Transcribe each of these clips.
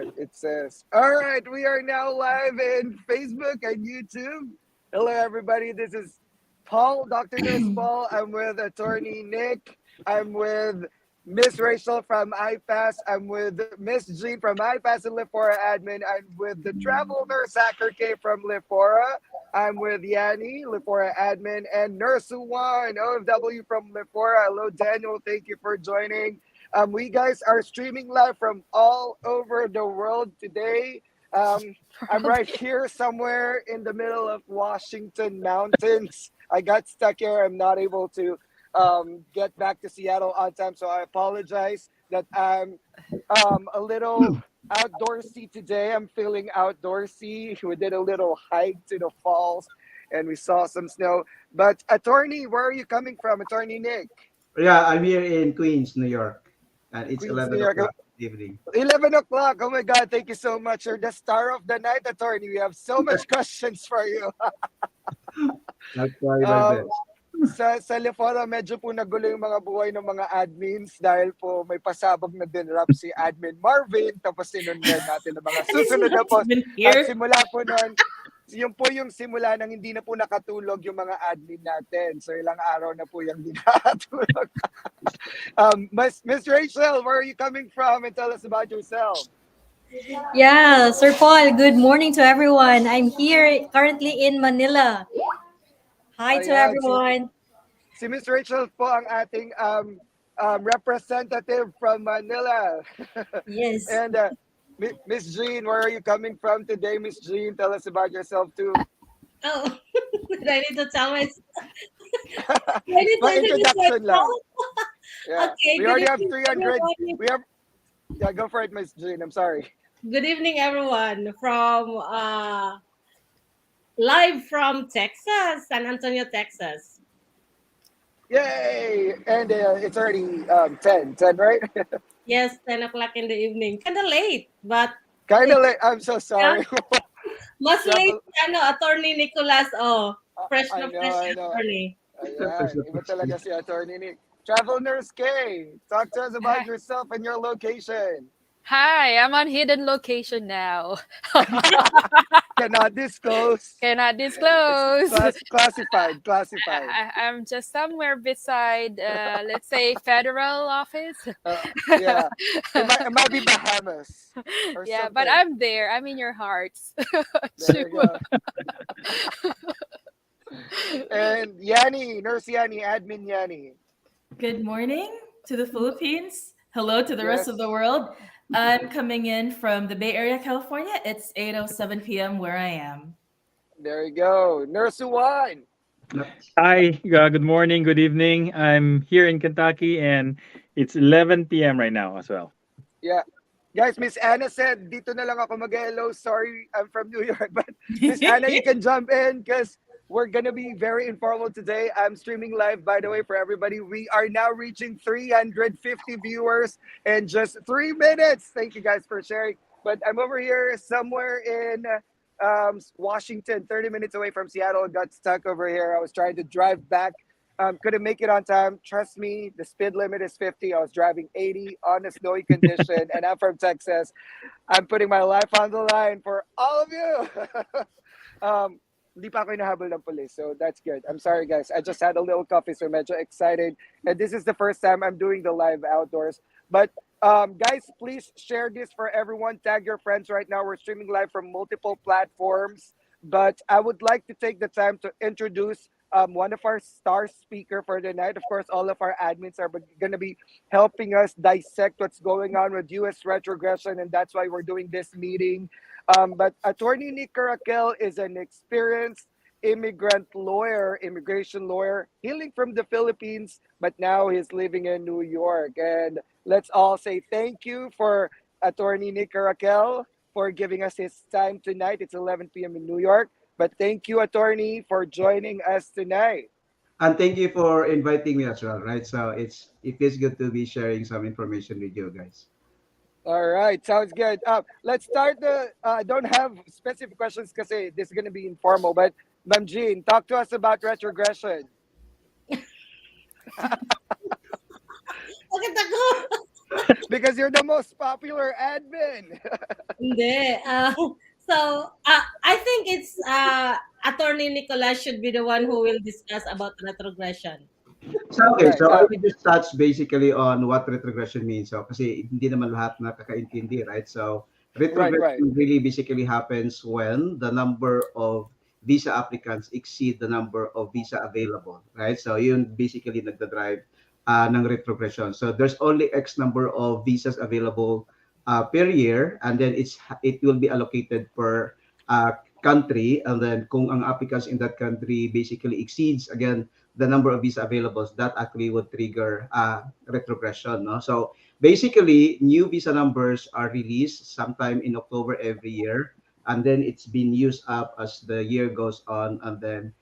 report. It says, all right, we are now live in Facebook and YouTube. Hello, everybody. This is Paul, Dr. Nurse Paul. I'm with attorney Nick. I'm with Miss Rachel from iPass. I'm with Miss Jean from iPass and Lifora admin. I'm with the travel nurse Hacker K from Lifora. I'm with Yanni, Lifora admin, and Nurse One, OFW from Lifora. Hello, Daniel. Thank you for joining. We guys are streaming live from all over the world today. I'm right here somewhere in the middle of Washington mountains. I got stuck here. I'm not able to get back to Seattle on time, so I apologize that I'm a little outdoorsy today. I'm feeling outdoorsy. We did a little hike to the falls, and we saw some snow. But attorney, where are you coming from, attorney Nick? Yeah, I'm here in Queens, New York, and it's Queens, New 11 York. o'clock evening. 11 o'clock. Oh my God, thank you so much. You're the star of the night, attorney. We have so much questions for you. I'll try my best. Sa Lefora, medyo po nagulo yung mga buhay ng mga admins dahil po may pasabog na dinrap si admin Marvin, tapos sinundan natin ng mga susunod na post. At simula po nun, yun po yung simula nang hindi na po nakatulog yung mga admin natin. So ilang araw na po yung hindi nakatulog. Miss Rachel, where are you coming from? And tell us about yourself. Yeah, Sir Paul, good morning to everyone. I'm here currently in Manila. Hi to Ayan, everyone. Si Miss Rachel po ang ating representative from Manila. Yes. And Miss Jean, where are you coming from today, Miss Jean? Tell us about yourself too. Oh, I need to tell myself. My introduction lang. Yeah. Okay, We good already have evening, 300. everyone. We have. Yeah, go for it, Miss Jean. I'm sorry. Good evening, everyone, from live from Texas, San Antonio, Texas. Yay! And it's already 10, right? Yes, 10 o'clock in the evening. Kind of late, but Kind of late. I'm so sorry. mas late, Attorney Nicolas. Oh, fresh I na know, fresh I know. attorney. Ayan, iba talaga si Attorney Nick. Travel Nurse K, talk to us about yourself and your location. Hi, I'm on hidden location now. Cannot disclose. Cannot disclose. Classified. I'm just somewhere beside, let's say, federal office. Yeah, it might be Bahamas. Or Yeah, something. but I'm there. I'm in your hearts. There you go. And Yanni, Nurse Yanni, Admin Yanni. Good morning to the Philippines. Hello to the rest Yes. of the world. I'm coming in from the Bay Area, California. It's 8:07 p.m. where I am. There you go. Nurse One. Hi, good morning, good evening. I'm here in Kentucky and it's 11 p.m. right now as well. Yeah. Guys, Miss Anna said, dito na lang ako mag-hello. Sorry, I'm from New York. But Miss Anna, you can jump in because we're going to be very informal today. I'm streaming live, by the way, for everybody. We are now reaching 350 viewers in just 3 minutes. Thank you guys for sharing. But I'm over here somewhere in Washington, 30 minutes away from Seattle. Got stuck over here. I was trying to drive back. Couldn't make it on time. Trust me, the speed limit is 50. I was driving 80 on a snowy condition, and I'm from Texas. I'm putting my life on the line for all of you. Hindi pa ako hinahabol ng police, so that's good. I'm sorry, guys. I just had a little coffee, so medyo excited. And this is the first time I'm doing the live outdoors. But guys, please share this for everyone. Tag your friends right now. We're streaming live from multiple platforms. But I would like to take the time to introduce one of our star speaker for the night. Of course, all of our admins are going to be helping us dissect what's going on with U.S. retrogression, and that's why we're doing this meeting. But Attorney Nick Raquel is an experienced immigration lawyer, hailing from the Philippines, but now he's living in New York. And let's all say thank you for Attorney Nick Raquel for giving us his time tonight. It's 11 p.m. in New York. But thank you, Attorney, for joining us tonight. And thank you for inviting me as well, right? So it feels good to be sharing some information with you guys. All right, sounds good. Let's start I don't have specific questions because this is going to be informal, but Ma'am Jean, talk to us about retrogression. Bakit ako? Because you're the most popular admin. Hindi. I think it's Attorney Nicolas should be the one who will discuss about retrogression. So, okay, Right. so I will just touch basically on what retrogression means. So, kasi hindi naman lahat nakakaintindi, right? So, Right. retrogression really basically happens when the number of visa applicants exceed the number of visa available, right? So, yun basically nagdadrive ng retrogression. So, there's only X number of visas available per year, and then it will be allocated per country, and then kung ang applicants in that country basically exceeds again the number of visa available, that actually would trigger retrogression. No? So basically, new visa numbers are released sometime in October every year, and then it's been used up as the year goes on, and then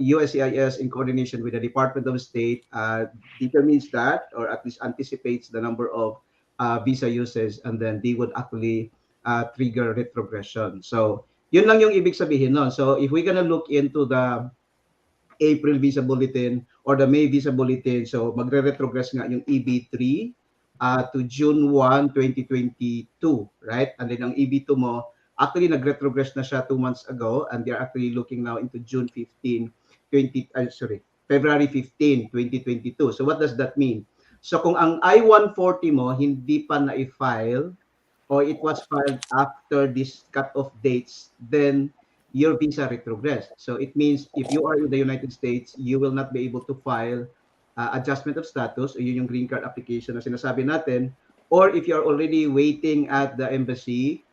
USCIS, in coordination with the Department of State, determines that, or at least anticipates the number of visa uses, and then they would actually trigger retrogression. So yun lang yung ibig sabihin nun. So if we're gonna look into the April visa bulletin or the May visa bulletin. So magre-retrogress nga yung EB3 to June 1, 2022, right? And then ang EB2 mo, actually nag-retrogress na siya 2 months ago, and they're actually looking now into February 15, 2022. So what does that mean? So kung ang I-140 mo hindi pa na-file, or it was filed after this cut-off dates, then your visa retrogress. So it means if you are in the United States, you will not be able to file adjustment of status, o yun yung green card application na sinasabi natin, or if you are already waiting at the embassy,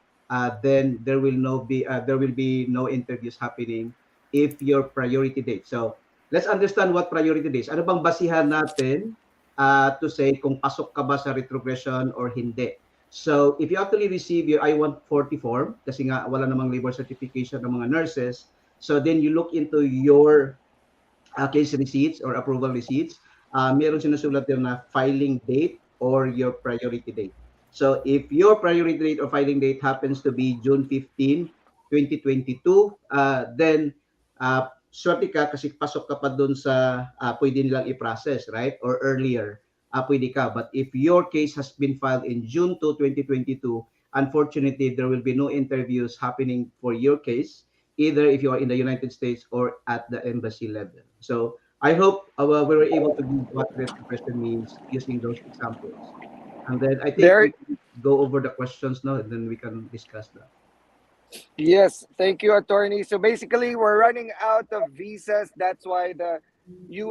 then there will be no interviews happening if your priority date. So let's understand what priority dates. Ano bang basihan natin to say kung pasok ka ba sa retrogression or hindi? So, if you actually receive your I-140 form, kasi nga wala namang labor certification ng mga nurses, so then you look into your case receipts or approval receipts, meron sinusulat din na filing date or your priority date. So, if your priority date or filing date happens to be June 15, 2022, then swerte ka kasi pasok ka pa dun sa pwede nilang i-process, right? Or earlier. Pwede ka. But if your case has been filed in June 2, 2022, unfortunately, there will be no interviews happening for your case, either if you are in the United States or at the embassy level. So I hope we were able to give what retrogression means using those examples. And then I think There. we can go over the questions now, and then we can discuss that. Yes, thank you, attorney. So basically, we're running out of visas. That's why the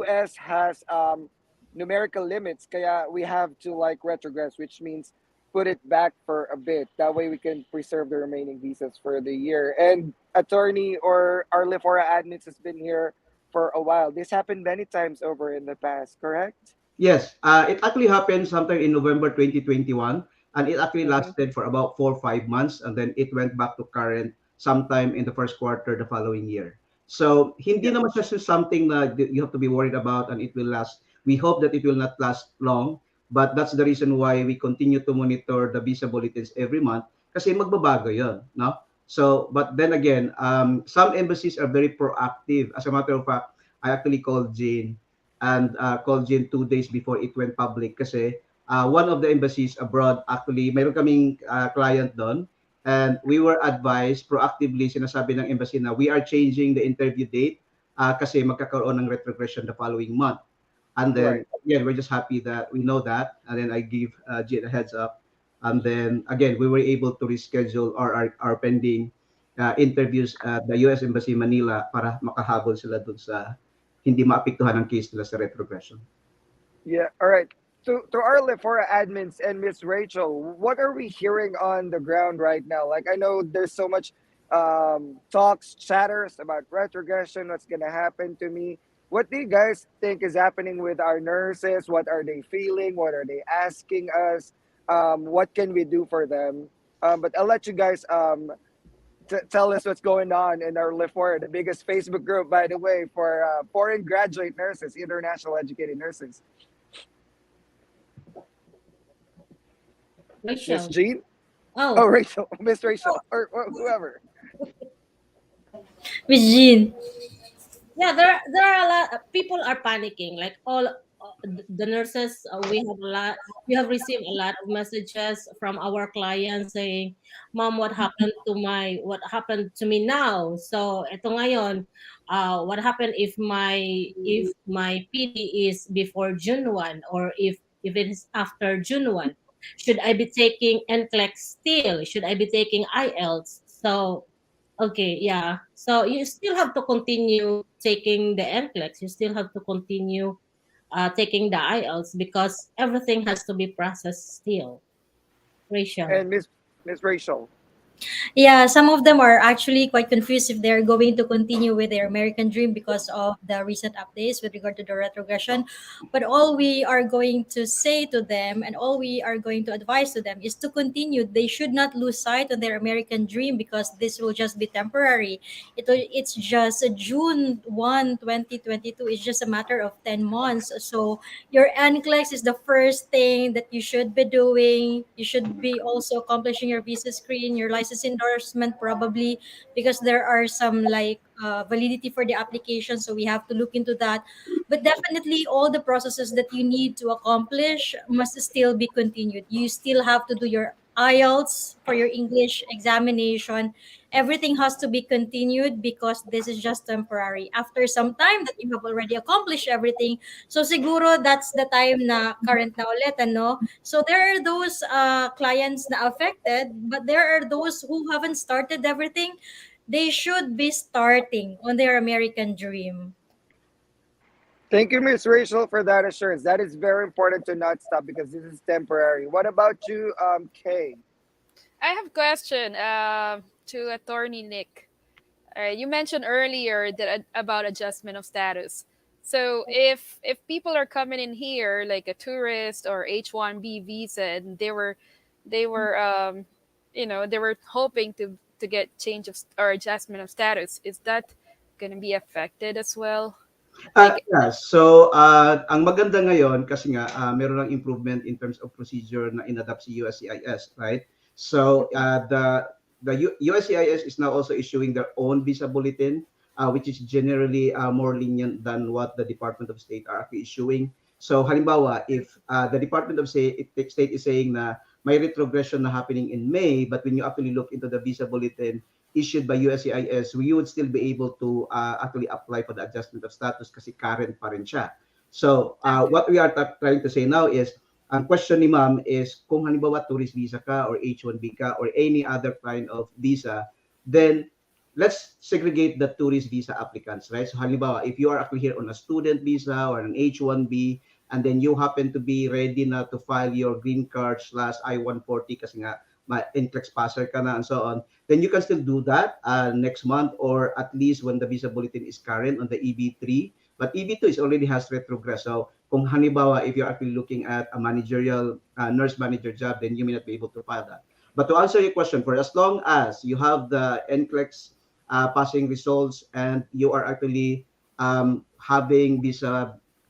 U.S. has numerical limits. Kaya we have to like retrogress, which means put it back for a bit. That way we can preserve the remaining visas for the year. And attorney or our Lefora admins has been here for a while. This happened many times over in the past, correct? Yes, it actually happened sometime in November 2021, and it actually Mm-hmm. lasted for about 4 or 5 months, and then it went back to current sometime in the first quarter the following year. So hindi Yep. naman siya something that you have to be worried about, and it will last. We hope that it will not last long, but that's the reason why we continue to monitor the visa bulletins every month kasi magbabago yon, no? So, but then again, some embassies are very proactive. As a matter of fact, I actually called Jane and called Jin 2 days before it went public kasi one of the embassies abroad, actually mayroon kaming client doon, and we were advised proactively, sinasabi ng embassy na we are changing the interview date kasi magkakaroon ng retrogression the following month. And then Right. again, we're just happy that we know that, and then I give Jin a heads up, and then again we were able to reschedule our pending interviews at the US Embassy Manila para makahabol sila dun sa hindi maapektuhan ang case nila sa retrogression. Yeah. All right. To our Lefora admins and Miss Rachel, what are we hearing on the ground right now? Like I know there's so much talks, chatters about retrogression. What's gonna happen to me? What do you guys think is happening with our nurses? What are they feeling? What are they asking us? What can we do for them? But I'll let you guys tell us what's going on in our Lefora, the biggest Facebook group, by the way, for foreign graduate nurses, international educated nurses. Miss Rachel. Jean? Oh, Oh, Rachel, Miss Rachel, or whoever. Miss Jean. yeah. There are a lot. People are panicking. Like the nurses, we have received a lot of messages from our clients saying, "Mom, what happened to me now?" So ito ngayon, what happened if my PD is before June 1, or if it is after June 1? Should I be taking NCLEX still? Should I be taking IELTS? So okay, yeah. So you still have to continue taking the NCLEX. You still have to continue taking the IELTS because everything has to be processed still. Rachel. And Miss Rachel. Yeah, some of them are actually quite confused if they're going to continue with their American dream because of the recent updates with regard to the retrogression. But all we are going to say to them and all we are going to advise to them is to continue. They should not lose sight on their American dream because this will just be temporary. It's just June 1, 2022. It's just a matter of 10 months. So your NCLEX is the first thing that you should be doing. You should be also accomplishing your visa screen, your license endorsement probably, because there are some like validity for the application. So we have to look into that. But definitely all the processes that you need to accomplish must still be continued. You still have to do your IELTS for your English examination. Everything has to be continued because this is just temporary. After some time that you have already accomplished everything, so siguro that's the time na current na ulit, ano? So there are those clients na affected, but there are those who haven't started everything. They should be starting on their American dream. Thank you, Miss Rachel, for that assurance. That is very important to not stop because this is temporary. What about you, Kay? I have a question to Attorney Nick. You mentioned earlier that about adjustment of status. So if people are coming in here like a tourist or H-1B visa, and they were they were hoping to get change of or adjustment of status, is that going to be affected as well? Like, Yeah, so ang maganda ngayon kasi nga meron ng improvement in terms of procedure na inadapt si USCIS, right? So the USCIS is now also issuing their own visa bulletin, which is generally more lenient than what the Department of State are actually issuing. So halimbawa, if the Department of State is saying na may retrogression na happening in May, but when you actually look into the visa bulletin issued by USCIS, we would still be able to actually apply for the adjustment of status kasi current pa rin siya. So what we are trying to say now is, ang question ni ma'am is kung halimbawa tourist visa ka or H-1B ka or any other kind of visa, then let's segregate the tourist visa applicants, right? So halimbawa, if you are actually here on a student visa or an H-1B, and then you happen to be ready na to file your green card / I-140 kasi nga NCLEX passer ka na and so on, then you can still do that next month or at least when the visa bulletin is current on the EB3. But EB2 is already has retrogress. So kung halimbawa, if you're actually looking at a managerial nurse manager job, then you may not be able to file that. But to answer your question, for as long as you have the NCLEX passing results and you are actually having the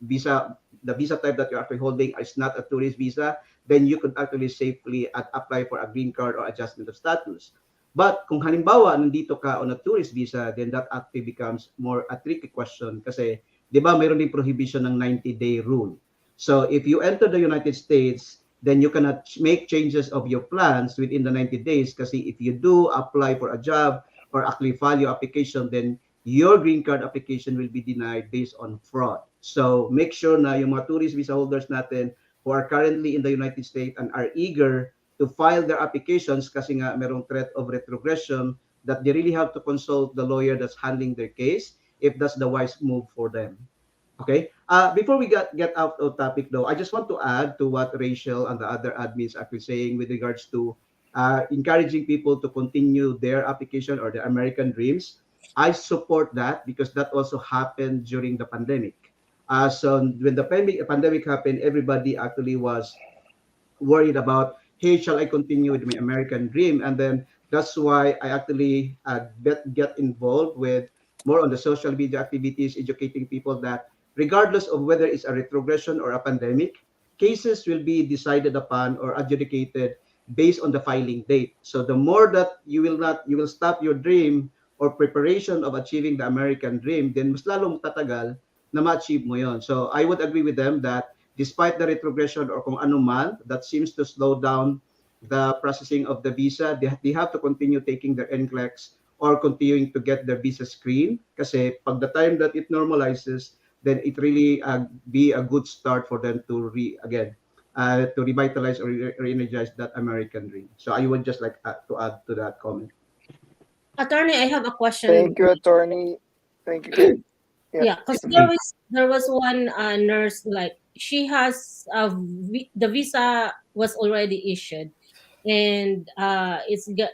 visa type that you're actually holding is not a tourist visa, then you could actually safely apply for a green card or adjustment of status. But kung halimbawa nandito ka on a tourist visa, then that actually becomes more a tricky question kasi 'di ba mayroon ding prohibition ng 90-day rule. So if you enter the United States, then you cannot make changes of your plans within the 90 days kasi if you do apply for a job or actually file your application, then your green card application will be denied based on fraud. So make sure na yung mga tourist visa holders natin who are currently in the United States and are eager to file their applications kasi nga merong threat of retrogression, that they really have to consult the lawyer that's handling their case if that's the wise move for them. Okay. Before we get out of topic though, I just want to add to what Rachel and the other admins are saying with regards to encouraging people to continue their application or their American dreams. I support that because that also happened during the pandemic. So when the pandemic happened, everybody actually was worried about, hey, shall I continue with my American dream? And then that's why I actually get involved with more on the social media activities, educating people that regardless of whether it's a retrogression or a pandemic, cases will be decided upon or adjudicated based on the filing date. So the more that you will stop your dream or preparation of achieving the American dream, then mas lalong tatagal na ma-achieve mo yon. So I would agree with them that despite the retrogression or kung ano man that seems to slow down the processing of the visa, they have to continue taking their NCLEX or continuing to get their visa screen kasi pag the time that it normalizes, then it really be a good start for them to to revitalize or re-energize that American dream. So I would just like to add to that comment. Attorney, I have a question. Thank you, attorney. Thank you. Yeah. Yeah, because there was one nurse, like she has the visa was already issued, and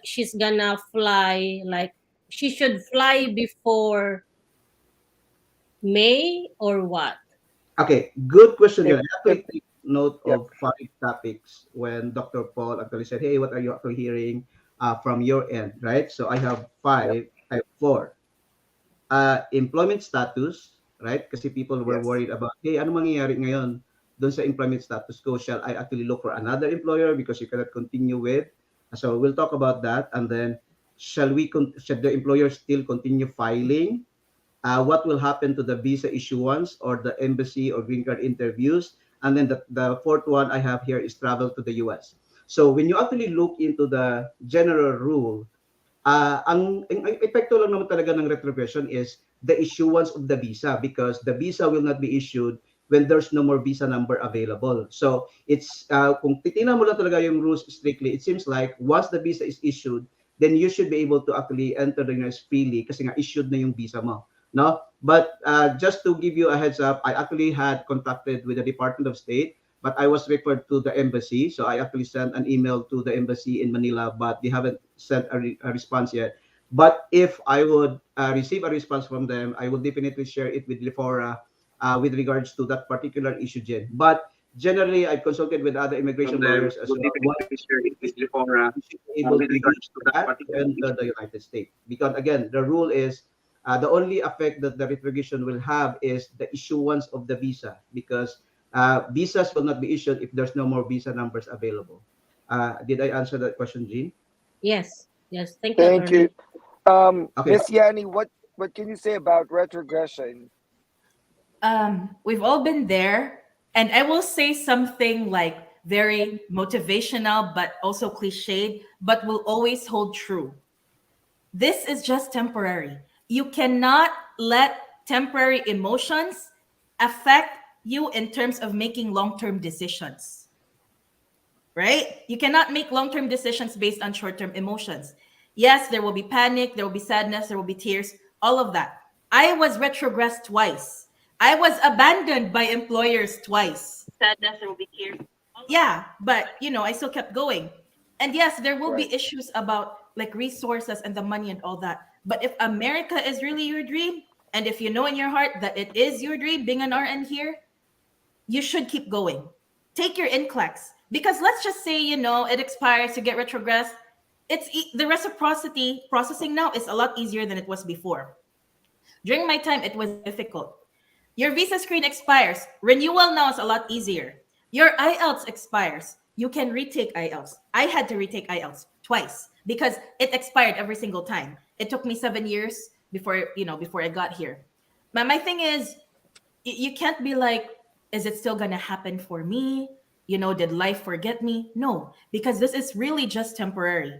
she's gonna fly, like she should fly before May or what? Okay, good question. If I if actually take note yeah. of 5 topics when Dr. Paul actually said, "Hey, what are you actually hearing from your end?" Right. So I have Yep. five. I have four. Employment status, right? Kasi people were Yes. worried about, hey, ano mangyayari ngayon doon sa employment status ko? Shall I actually look for another employer because you cannot continue with? So we'll talk about that, and then should the employer still continue filing? What will happen to the visa issuance or the embassy or green card interviews? And then the fourth one I have here is travel to the US. So when you actually look into the general rule, ang epekto lang naman talaga ng retrogression is the issuance of the visa because the visa will not be issued when there's no more visa number available. So it's kung titingnan mo lang talaga yung rules strictly, it seems like once the visa is issued, then you should be able to actually enter the US freely kasi nga issued na yung visa mo. No? But just to give you a heads up, I actually had contacted with the Department of State, but I was referred to the embassy. So I actually sent an email to the embassy in Manila, but they haven't sent a response yet. But if I would receive a response from them, I will definitely share it with Lifora with regards to that particular issue, Jen. But generally, I've consulted with other immigration lawyers as well. One you should be able to use that to enter the United States. Because again, the rule is the only effect that the retrogression will have is the issuance of the visa because visas will not be issued if there's no more visa numbers available. Did I answer that question, Jean? Yes, yes. Thank you, Thank you. attorney. Okay. Miss Yanni, what can you say about retrogression? We've all been there, and I will say something like very motivational, but also cliched, but will always hold true. This is just temporary. You cannot let temporary emotions affect you in terms of making long-term decisions, right? You cannot make long-term decisions based on short-term emotions. Yes, there will be panic, there will be sadness, there will be tears, all of that. I was retrogressed twice. I was abandoned by employers twice. Sadness, there will be tears. Yeah, but I still kept going. And yes, there will Right. be issues about like resources and the money and all that. But if America is really your dream, and if you know in your heart that it is your dream being an RN here, you should keep going. Take your NCLEX. Because let's just say, it expires, you get retrogressed. The reciprocity processing now is a lot easier than it was before. During my time, it was difficult. Your visa screen expires. Renewal now is a lot easier. Your IELTS expires. You can retake IELTS. I had to retake IELTS twice because it expired every single time. It took me 7 years before I got here. But my thing is, you can't be like, is it still gonna happen for me? Did life forget me? No, because this is really just temporary.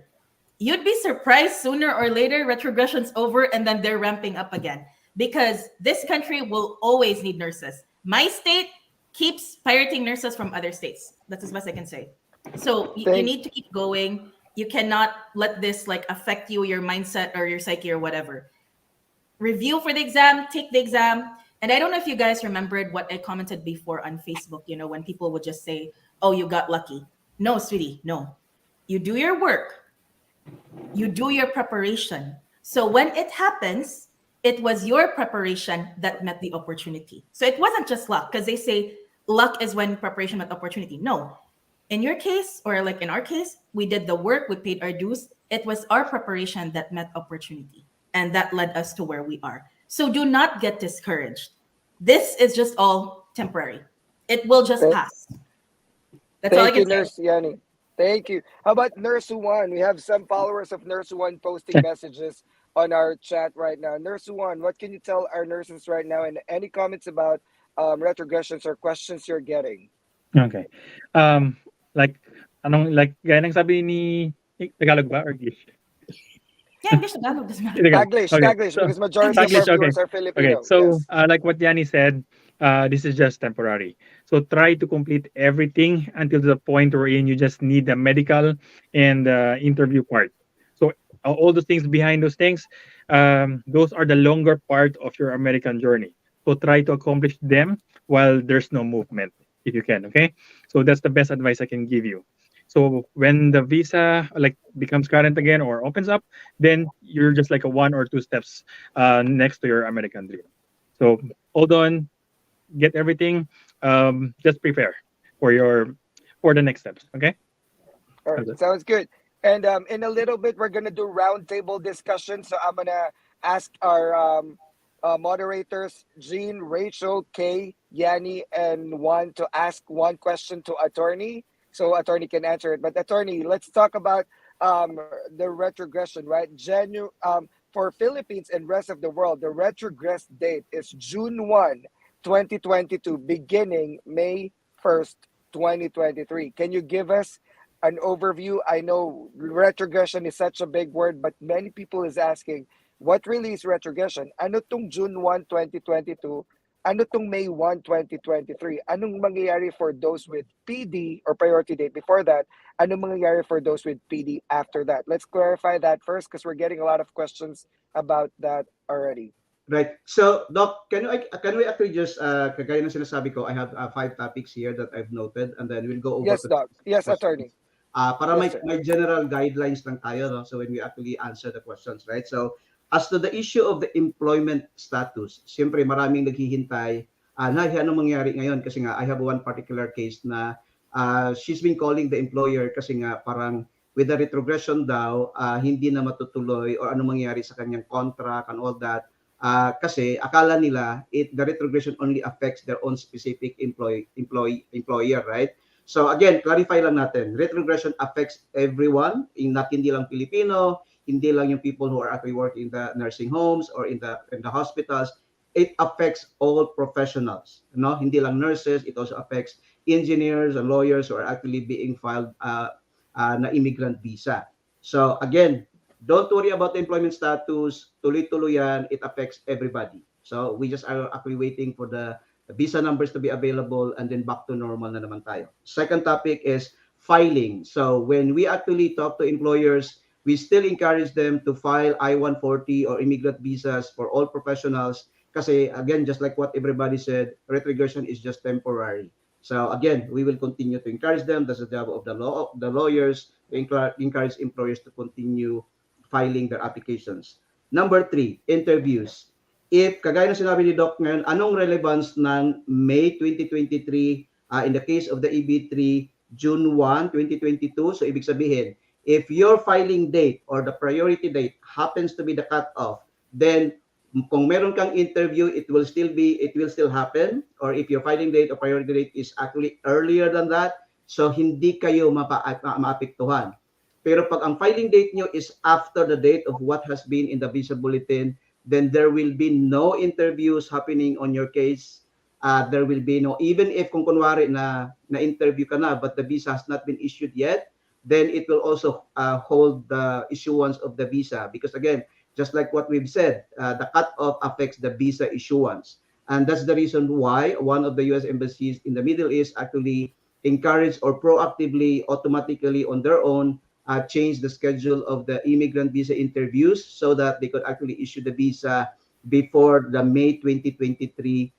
You'd be surprised sooner or later retrogression's over and then they're ramping up again because this country will always need nurses. My state keeps pirating nurses from other states. That's as best I can say. So you Thank need to keep going. You cannot let this like affect you, your mindset or your psyche or whatever. Review for the exam, take the exam. And I don't know if you guys remembered what I commented before on Facebook, when people would just say, oh, you got lucky. No, sweetie, no. You do your work, you do your preparation. So when it happens, it was your preparation that met the opportunity. So it wasn't just luck because they say luck is when preparation met opportunity. No. In your case, or like in our case, we did the work, we paid our dues. It was our preparation that met opportunity. And that led us to where we are. So do not get discouraged. This is just all temporary. It will just thank, pass. That's all I thank can you, say. Nurse Yanni. Thank you. How about Nurse One? We have some followers of Nurse One posting messages. on our chat right now. Nurse One, what can you tell our nurses right now, and any comments about retrogressions or questions you're getting? Okay. Um, like, like, gaya ng sabi ni, Tagalog ba or English? Yeah, English Tagalog doesn't matter. Tagalog. Taglish, Okay. Taglish, So, because majority of our Taglish. Taglish, okay. viewers are Okay. Filipino. So, Yes. like what Yanni said, this is just temporary. So try to complete everything until the point wherein you just need the medical and interview part. So all the things behind those things, those are the longer part of your American journey. So try to accomplish them while there's no movement, if you can. Okay. So that's the best advice I can give you. So when the visa like becomes current again or opens up, then you're just like a one or two steps next to your American dream. So hold on, get everything. Just prepare for your for the next steps. Okay. All right, That's it. sounds good. And in a little bit, we're gonna do roundtable discussion. So I'm gonna ask our moderators, Jean, Rachel, Kay, Yanni, and Juan, to ask one question to attorney, so attorney can answer it. But attorney, let's talk about the retrogression, right? For Philippines and rest of the world, the retrogress date is June 1, 2022, beginning May 1st, 2023. Can you give us an overview? I know retrogression is such a big word, but many people is asking, what really is retrogression? Ano tong June 1, 2022? Ano tong May 1, 2023? Anong mangyayari for those with PD or priority date before that? Anong mangyayari for those with PD after that? Let's clarify that first because we're getting a lot of questions about that already. Right. So, Doc, can we actually just kagaya ng sinasabi ko, I have 5 topics here that I've noted, and then we'll go over Yes, to Doc. Yes, attorney. questions. Para Yes, sir. may general guidelines lang tayo, no? So when we actually answer the questions, right? So as to the issue of the employment status, siyempre maraming naghihintay na anong mangyari ngayon kasi nga I have one particular case na she's been calling the employer kasi nga parang with the retrogression daw, hindi na matutuloy or ano mangyari sa kanyang contract and all that. Kasi akala nila the retrogression only affects their own specific employer, right? So again, clarify lang natin, retrogression affects everyone, not hindi lang Filipino, hindi lang yung people who are actually working in the nursing homes or in the hospitals. It affects all professionals, no? Hindi lang nurses, it also affects engineers and lawyers who are actually being filed na immigrant visa. So again, don't worry about the employment status. Tuloy-tuloy yan. It affects everybody. So we just are actually waiting for the visa numbers to be available and then back to normal na naman tayo. Second topic is filing. So when we actually talk to employers, we still encourage them to file I-140 or immigrant visas for all professionals kasi again, just like what everybody said, retrogression is just temporary. So again, we will continue to encourage them. That's the job of the lawyers, to encourage employers to continue filing their applications. Number 3, interviews. If, kagaya ng sinabi ni Doc ngayon, anong relevance ng May 2023 in the case of the EB3 June 1, 2022? So, ibig sabihin, if your filing date or the priority date happens to be the cutoff, then kung meron kang interview, it will still happen. Or if your filing date or priority date is actually earlier than that, so hindi kayo maapektuhan. Pero pag ang filing date nyo is after the date of what has been in the visa bulletin, then there will be no interviews happening on your case. There will be no, even if kung kunwari na-interview ka na but the visa has not been issued yet, then it will also hold the issuance of the visa. Because again, just like what we've said, the cutoff affects the visa issuance. And that's the reason why one of the U.S. embassies in the Middle East actually encourage or proactively, automatically on their own, change the schedule of the immigrant visa interviews so that they could actually issue the visa before the May 2023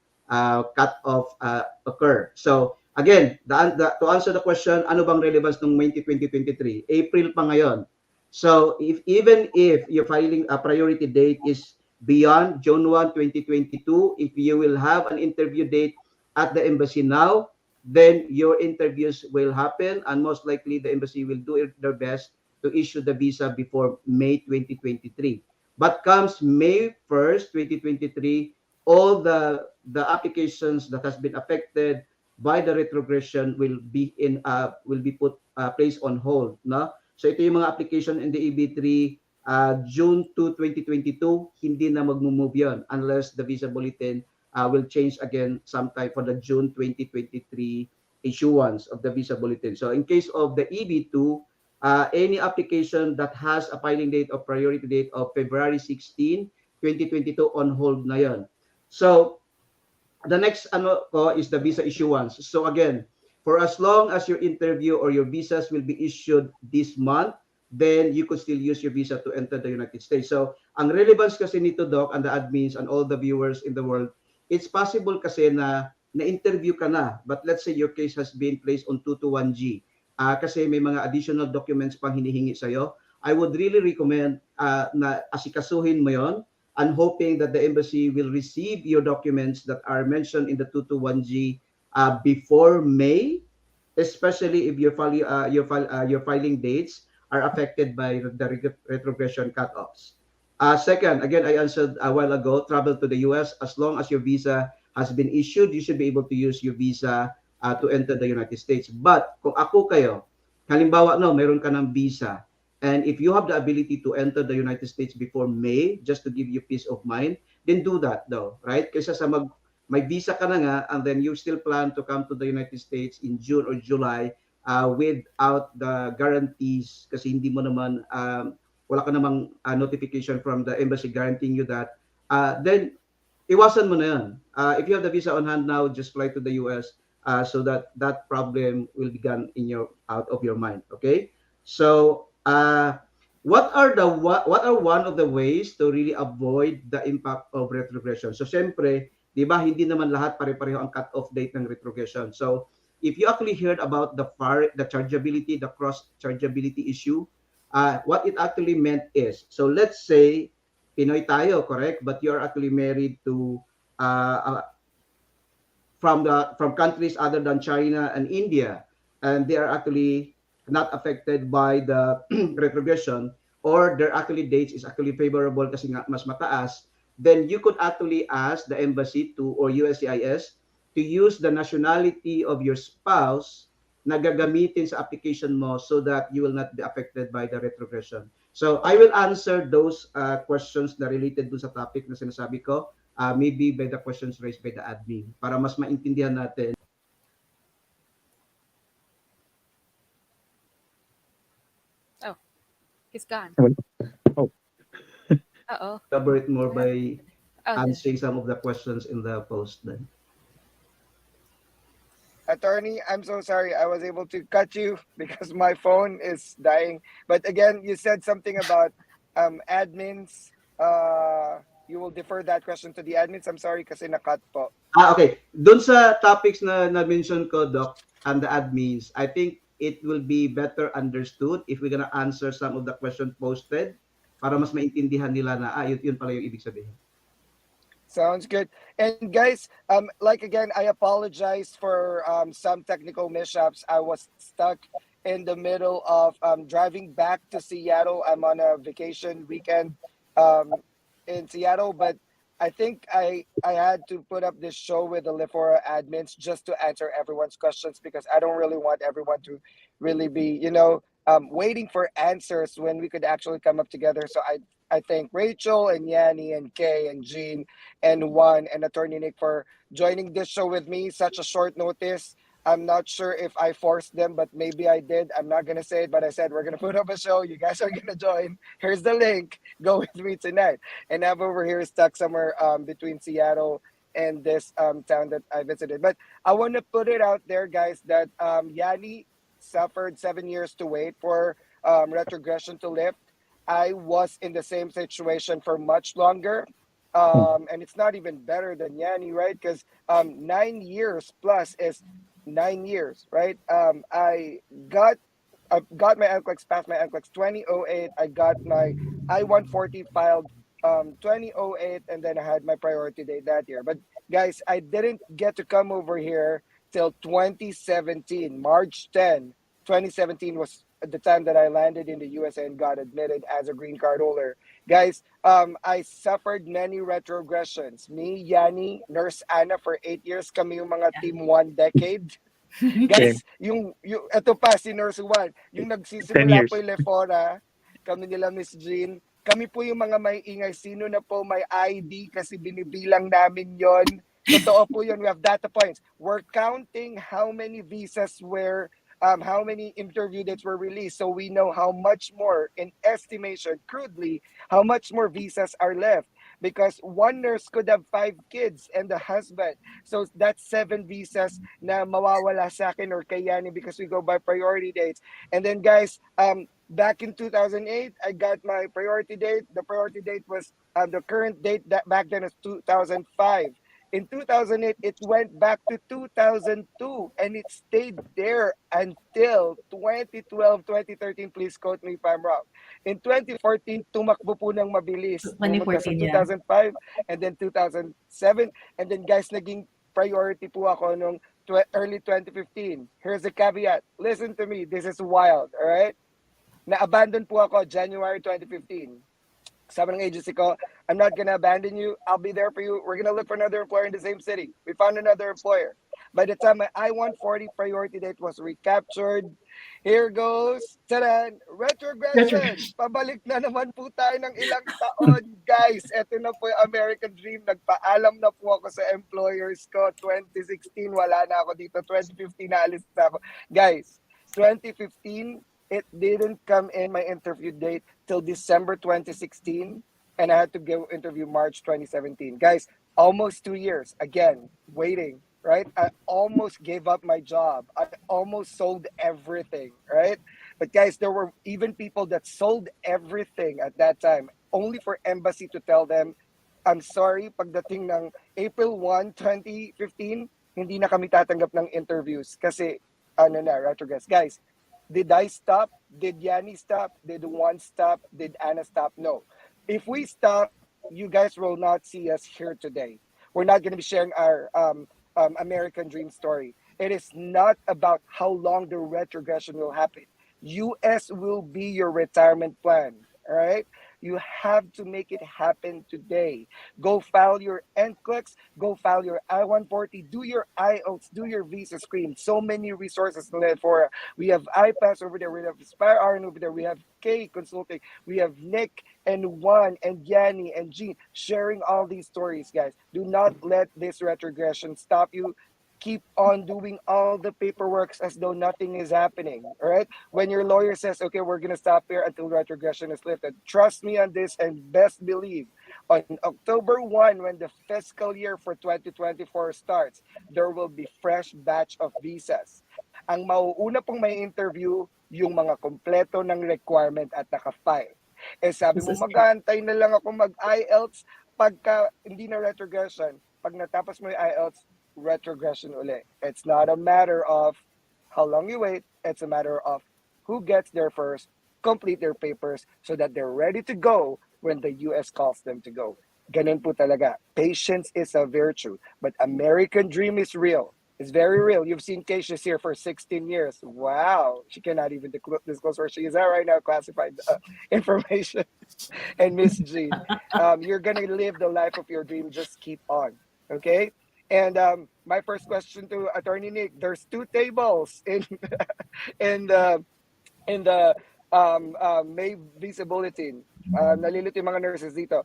cutoff occur. So again, to answer the question, ano bang relevance ng May 2023? April pa ngayon. So even if your filing a priority date is beyond June 1, 2022, if you will have an interview date at the embassy now, then your interviews will happen and most likely the embassy will do their best to issue the visa before May 2023. But comes May 1st, 2023, all the applications that has been affected by the retrogression will be put placed on hold, no? So ito yung mga application in the EB3 June 2, 2022, hindi na mag-move yun unless the visa bulletin will change again sometime for the June 2023 issuance of the visa bulletin. So in case of the EB2, any application that has a filing date or priority date of February 16, 2022 on hold na yun. So the next ano ko is the visa issuance. So again, for as long as your interview or your visas will be issued this month, then you could still use your visa to enter the United States. So ang relevance kasi nito, Doc, and the admins and all the viewers in the world, it's possible kasi na na-interview ka na, but let's say your case has been placed on 221G. Kasi may mga additional documents pang hinihingi sa'yo. I would really recommend na asikasuhin mo yon, and hoping that the embassy will receive your documents that are mentioned in the 221G before May, especially if your filing dates are affected by the retrogression cutoffs. Second, again, I answered a while ago, travel to the US, as long as your visa has been issued, you should be able to use your visa to enter the United States. But kung ako kayo, halimbawa, no, mayroon ka ng visa, and if you have the ability to enter the United States before May, just to give you peace of mind, then do that though, right? Kaysa sa may visa ka na nga, and then you still plan to come to the United States in June or July without the guarantees, kasi hindi mo naman, wala ka namang notification from the embassy guaranteeing you that, then iwasan mo na yan. If you have the visa on hand now, just fly to the US so that that problem will be gone out of your mind, okay? So, what are one of the ways to really avoid the impact of retrogression? So, syempre, di ba, hindi naman lahat pare-pareho ang cut-off date ng retrogression. So, if you actually heard about the chargeability, the cross-chargeability issue, what it actually meant is, so let's say, Pinoy tayo, correct? But you are actually married to from countries other than China and India, and they are actually not affected by the retrogression, or their actually dates is actually favorable kasi nga mas mataas, then you could actually ask the embassy or USCIS to use the nationality of your spouse na gagamitin sa application mo so that you will not be affected by the retrogression. So I will answer those questions na related dun sa topic na sinasabi ko, maybe by the questions raised by the admin, para mas maintindihan natin. He's gone. Oh. Uh-oh. Elaborate more by Okay. answering some of the questions in the post then. Attorney, I'm so sorry I was able to cut you because my phone is dying. But again, you said something about admins. You will defer that question to the admins. I'm sorry kasi na-cut po. Okay. Doon sa topics na na-mention ko, Doc, and the admins, I think it will be better understood if we're gonna answer some of the questions posted para mas maintindihan nila na, yun pala yung ibig sabihin. Sounds good. And guys, like again, I apologize for some technical mishaps. I was stuck in the middle of driving back to Seattle. I'm on a vacation weekend in Seattle, but I think I had to put up this show with the Lifora admins just to answer everyone's questions because I don't really want everyone to really be, waiting for answers when we could actually come up together. So I thank Rachel and Yanni and Kay and Jean and Juan and Attorney Nick for joining this show with me. Such a short notice. I'm not sure if I forced them, but maybe I did. I'm not going to say it, but I said, we're going to put up a show. You guys are going to join. Here's the link. Go with me tonight. And I'm over here stuck somewhere between Seattle and this town that I visited. But I want to put it out there, guys, that Yanni suffered 7 years to wait for retrogression to lift. I was in the same situation for much longer. And it's not even better than Yanni, right? Because 9 years plus is 9 years, right? I got my NCLEX, passed my NCLEX 2008. I got my I-140 filed 2008, and then I had my priority date that year. But guys, I didn't get to come over here till 2017. March 10, 2017 was the time that I landed in the USA and got admitted as a green card holder. Guys, I suffered many retrogressions. Me, Yanni, Nurse Anna for 8 years, kami yung mga team 1 decade. Guys, yung ito pa si Nurse Juan, yung 10 nagsisimula years. po yung Lefora, kami nila Miss Jean, kami po yung mga may ingay. Sino na po may ID kasi binibilang namin yon. Totoo po yun. We have data points. We're counting how many visas were, how many interview dates were released. So we know how much more, in estimation, crudely, how much more visas are left. Because one nurse could have 5 kids and a husband. So that's 7 visas na mawawala sa akin or kay Yani because we go by priority dates. And then guys, back in 2008, I got my priority date. The priority date was the current date that back then is 2005. In 2008, it went back to 2002 and it stayed there until 2012, 2013. Please quote me if I'm wrong. In 2014, tumakbo po ng mabilis. Pumunta sa 2014, yeah. 2005 and then 2007. And then guys, naging priority po ako nung early 2015. Here's the caveat. Listen to me. This is wild, all right? Na-abandon po ako January 2015. Sabi ng agency ko, I'm not gonna abandon you. I'll be there for you. We're gonna look for another employer in the same city. We found another employer. By the time my I-140 priority date was recaptured, here goes, tadan, retrogression. Pabalik na naman po tayo ng ilang taon. Guys, eto na po yung American Dream. Nagpaalam na po ako sa employers ko. 2016, wala na ako dito. 2015, naalis na ako. Guys, 2015, it didn't come in my interview date till December 2016, and I had to give interview March 2017. Guys, almost 2 years, again, waiting, right? I almost gave up my job. I almost sold everything, right? But guys, there were even people that sold everything at that time, only for embassy to tell them, I'm sorry, pagdating ng April 1, 2015, hindi na kami tatanggap ng interviews kasi, retrogress. Guys, did I stop? Did Yani stop? Did Juan stop? Did Anna stop? No. If we stop, you guys will not see us here today. We're not going to be sharing our American Dream story. It is not about how long the retrogression will happen. US will be your retirement plan, all right? You have to make it happen today. Go file your NCLEX, go file your I-140, do your IELTS, do your visa screen. So many resources for. We have iPass over there, we have Spire RN over there, we have K Consulting, we have Nick and Juan and Yanni and Jean sharing all these stories, guys. Do not let this retrogression stop you. Keep on doing all the paperwork as though nothing is happening, all right? When your lawyer says, okay, we're going to stop here until retrogression is lifted, trust me on this and best believe, on October 1, when the fiscal year for 2024 starts, there will be fresh batch of visas. Ang mauuna pong may interview, yung mga kompleto ng requirement at naka-file. Eh sabi mo, mag-aantay na lang ako mag-IELTS pagka hindi na retrogression. Pag natapos mo yung IELTS, retrogression uli. It's not a matter of how long you wait. It's a matter of who gets there first, complete their papers so that they're ready to go when the US calls them to go. Ganun po talaga. Patience is a virtue, but American Dream is real. It's very real. You've seen Keisha's here for 16 years. Wow. She cannot even disclose where she is at right now, classified information. And Miss Jean, you're going to live the life of your dream. Just keep on. Okay? And my first question to Attorney Nick, there's 2 tables in the May visa bulletin. Nalilito yung mga nurses dito.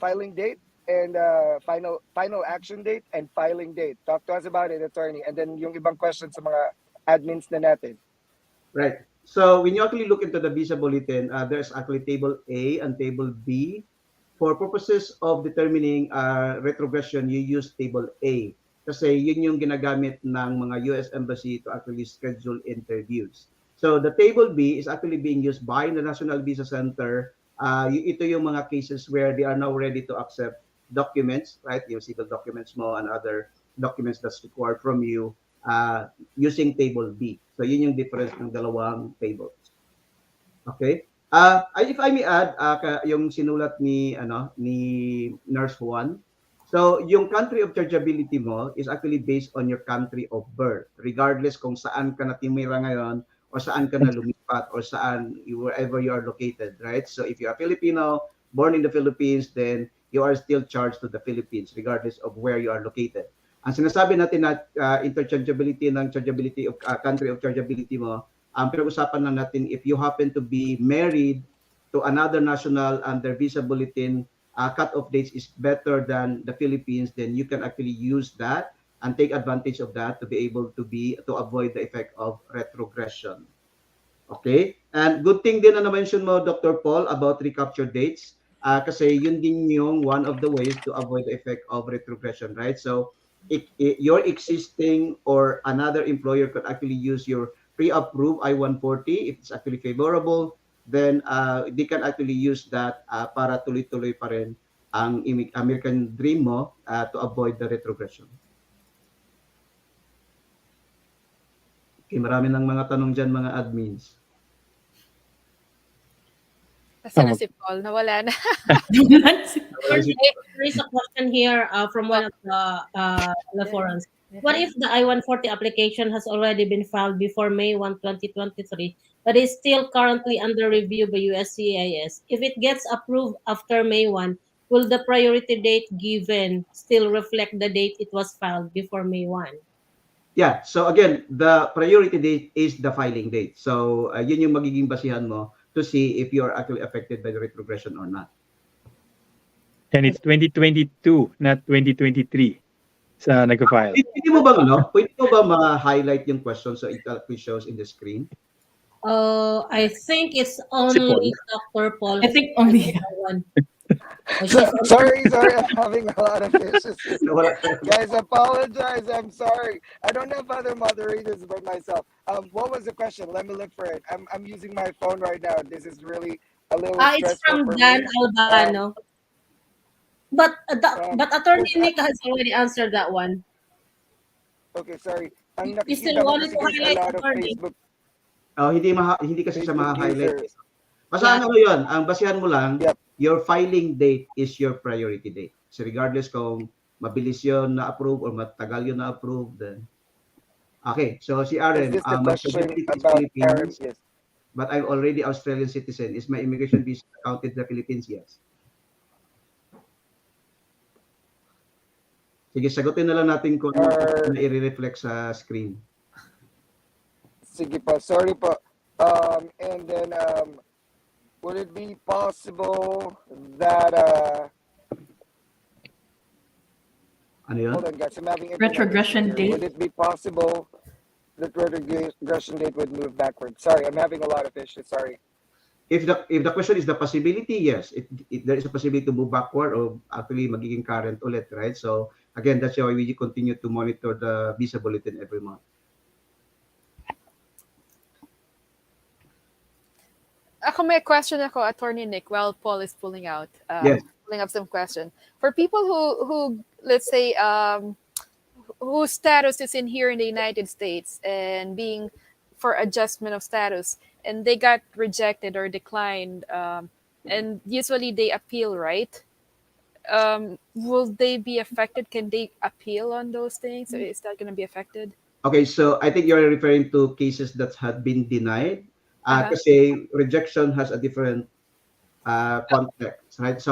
Filing date and final action date and filing date. Talk to us about it, Attorney. And then yung ibang questions sa mga admins na natin. Right. So when you actually look into the visa bulletin, there's actually table A and table B. For purposes of determining retrogression, you use table A. Kasi yun yung ginagamit ng mga US Embassy to actually schedule interviews. So the table B is actually being used by the National Visa Center. Ito yung mga cases where they are now ready to accept documents, right? Yung civil documents mo and other documents that's required from you using table B. So yun yung difference ng dalawang tables. Okay? If I may add, yung sinulat ni Nurse Juan. So, yung country of chargeability mo is actually based on your country of birth, regardless kung saan ka natimira ngayon or saan ka na lumipat or wherever you are located, right? So, if you are Filipino, born in the Philippines, then you are still charged to the Philippines, regardless of where you are located. Ang sinasabi natin na interchangeability ng chargeability of country of chargeability mo, pinag-usapan lang natin if you happen to be married to another national and their visa bulletin cut-off dates is better than the Philippines, then you can actually use that and take advantage of that to be able to avoid the effect of retrogression. Okay? And good thing din na na-mention mo, Dr. Paul, about recapture dates. Kasi yun din yung one of the ways to avoid the effect of retrogression, right? So, your existing or another employer could actually use your pre-approved I-140 if it's actually favorable, then they can actually use that para tuloy-tuloy pa rin ang American dream mo to avoid the retrogression. Okay, marami ng mga tanong dyan, mga admins. Nasaan na si Paul? Nawala na. There is a question here from one of the forums. What if the I-140 application has already been filed before May 1, 2023, but is still currently under review by USCIS? If it gets approved after May 1, will the priority date given still reflect the date it was filed before May 1? Yeah, so again, the priority date is the filing date. So yun yung magiging basihan mo to see if you are actually affected by the retrogression or not. And it's 2022, not 2023 sa nag-file. Pwede mo ba ma-highlight yung question so it actually shows in the screen? I think it's only Dr. Paul. I think only one. Sorry, I'm having a lot of issues. Guys, apologize. I'm sorry. I don't have other moderators but myself. What was the question? Let me look for it. I'm using my phone right now. This is really a little stressful. It's from Dan Albano. But Attorney Nick has already answered that one. Okay, sorry. You still wanted to highlight Attorney? Hindi kasi siya ma-highlight. Basahan mo yun. Ang basihan mo lang, your filing date is your priority date. So regardless kung mabilis yun na-approve or matagal yun na-approve, then... Okay, so si Aaron, my certificate is Philippines, yes. But I'm already Australian citizen. Is my immigration visa counted the Philippines? Yes. Sige, sagutin na lang natin kung ano na i-reflect sa screen. Sige po, sorry po. And then, would it be possible that ano yun? Hold on, guys. I'm having retrogression date. Would it be possible that retrogression date would move backward? Sorry, I'm having a lot of issues. Sorry. If the question is the possibility, yes, there is a possibility to move backward or actually magiging current ulit, right? So again, that's why we continue to monitor the visa bulletin every month. Ako may question ako, Attorney Nick, while Paul is pulling out. Yes. Pulling up some question. For people who let's say, whose status is in here in the United States and being for adjustment of status, and they got rejected or declined, and usually they appeal, right? Will they be affected? Can they appeal on those things? Or is that going to be affected? Okay, so I think you're referring to cases that had been denied. Kasi rejection has a different context, right? So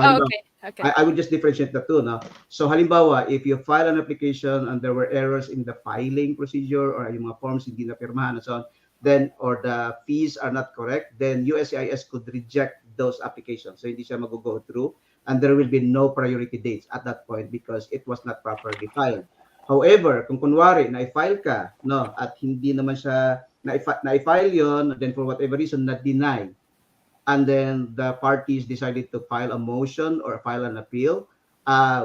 okay. I would just differentiate the two. No? So halimbawa, if you file an application and there were errors in the filing procedure or yung mga forms hindi na pirmahan and so on, then or the fees are not correct, then USCIS could reject those applications. So hindi siya mag-go through and there will be no priority dates at that point because it was not properly filed. However, kung kunwari na-file ka, no, at hindi naman siya na-file yon, then for whatever reason na-deny, and then the parties decided to file a motion or file an appeal,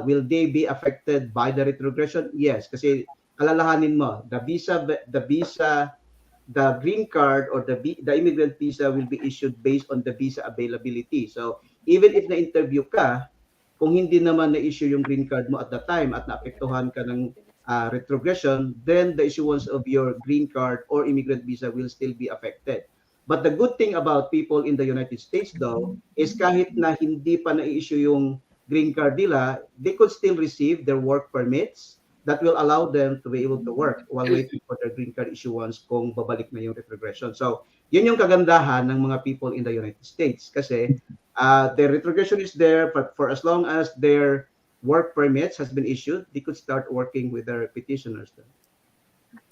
will they be affected by the retrogression? Yes, kasi alalahanin mo, the green card or the immigrant visa will be issued based on the visa availability. So even if na-interview ka, kung hindi naman na-issue yung green card mo at that time at naapektuhan ka ng retrogression, then the issuance of your green card or immigrant visa will still be affected. But the good thing about people in the United States though is kahit na hindi pa na-issue yung green card nila, they could still receive their work permits that will allow them to be able to work while waiting for their green card issuance kung babalik na yung retrogression. So, yun yung kagandahan ng mga people in the United States kasi their retrogression is there, but for as long as their work permits has been issued, they could start working with their petitioners then.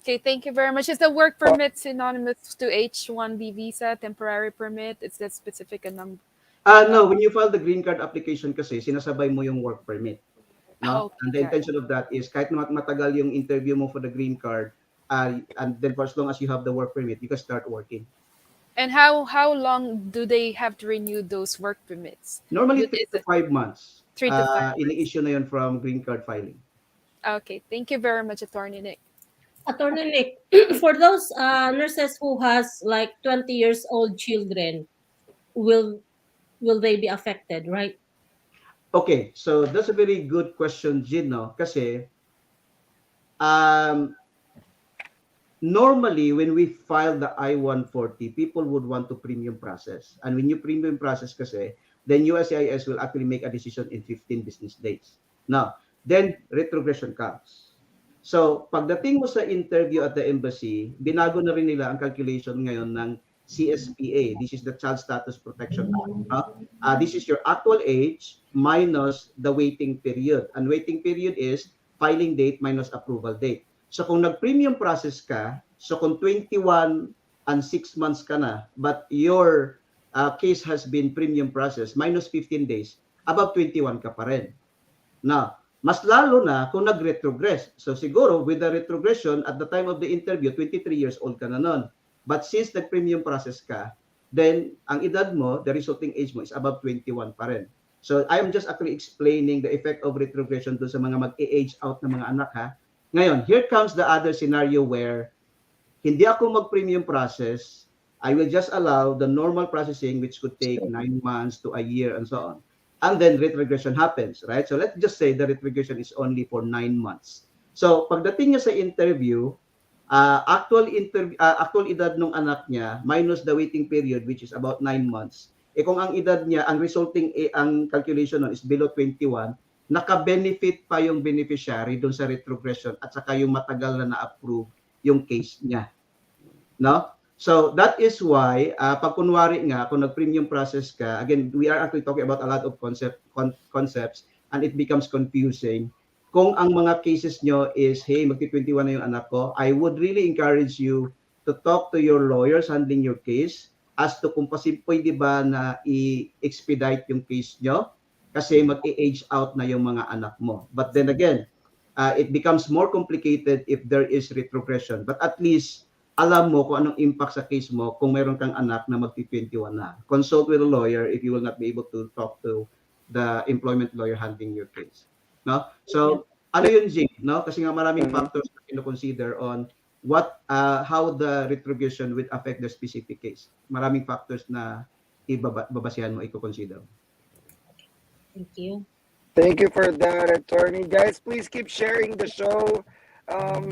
Okay, thank you very much. Is the work permit synonymous to H-1B visa, temporary permit? Is that specific a number? No, when you file the green card application kasi, sinasabay mo yung work permit, no? Okay, And the got it. intention of that is kahit matagal yung interview mo for the green card, and then for as long as you have the work permit, you can start working. And how long do they have to renew those work permits? Normally, Is 3 to it 5 months, 3 to 5 months? ini-issue na yun from green card filing. Okay, thank you very much, Attorney Nick. Attorney Nick, for those nurses who has like 20 years old children, will they be affected, right? Okay, so that's a very good question, Jin, no? Kasi, um, normally, when we file the I-140, people would want to premium process. And when you premium process kasi, then USCIS will actually make a decision in 15 business days. Now, then retrogression comes. So, pagdating mo sa interview at the embassy, binago na rin nila ang calculation ngayon ng CSPA. This is the Child Status Protection Act. This is your actual age minus the waiting period. And waiting period is filing date minus approval date. So kung nag-premium process ka, so kung 21 and 6 months ka na, but your case has been premium process, minus 15 days, above 21 ka pa rin. Now, mas lalo na kung nag-retrogress. So siguro with the retrogression, at the time of the interview, 23 years old ka na nun. But since nag-premium process ka, then ang edad mo, the resulting age mo is above 21 pa rin. So I am just actually explaining the effect of retrogression doon sa mga mag-age out na mga anak ha. Ngayon, here comes the other scenario where hindi ako mag-premium process. I will just allow the normal processing which could take 9 months to a year and so on. And then retrogression happens, right? So let's just say the retrogression is only for 9 months. So pagdating niya sa interview, actual edad ng anak niya minus the waiting period which is about 9 months. Kung ang edad niya, ang resulting ang calculation nun is below 21, naka-benefit pa yung beneficiary doon sa retrogression at saka yung matagal na na-approve yung case niya. No? So that is why pag kunwari nga kung nag-premium process ka, again, we are actually talking about a lot of concepts and it becomes confusing. Kung ang mga cases nyo is, hey, magti-21 na yung anak ko, I would really encourage you to talk to your lawyers handling your case as to kung pwede ba na i-expedite yung case nyo kasi mag-age out na yung mga anak mo. But then again, it becomes more complicated if there is retrogression. But at least, alam mo kung anong impact sa case mo kung mayroon kang anak na magti-21 na. Consult with a lawyer if you will not be able to talk to the employment lawyer handling your case. No? So, ano yun, Jing? No? Kasi nga maraming factors na kino-consider on how the retrogression would affect the specific case. Maraming factors na babasihan mo, i-consider. Thank you. Thank you for that, attorney. Guys, please keep sharing the show.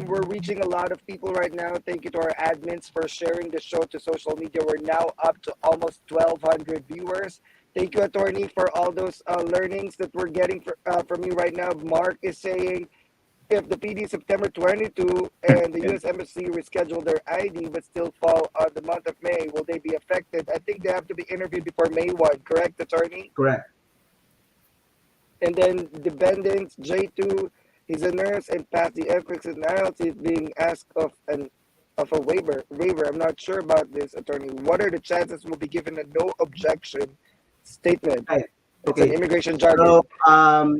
We're reaching a lot of people right now. Thank you to our admins for sharing the show to social media. We're now up to almost 1,200 viewers. Thank you, attorney, for all those learnings that we're getting from you right now. Mark is saying, if the PD September 22 and the U.S. Embassy reschedule their ID but still fall on the month of May, will they be affected? I think they have to be interviewed before May 1, correct, attorney? Correct. And then dependents, J2, he's a nurse and passed the ethics and IELTS. He's being asked of a waiver. I'm not sure about this, attorney. What are the chances we'll be given a no objection statement? Okay. It's an immigration jargon. So,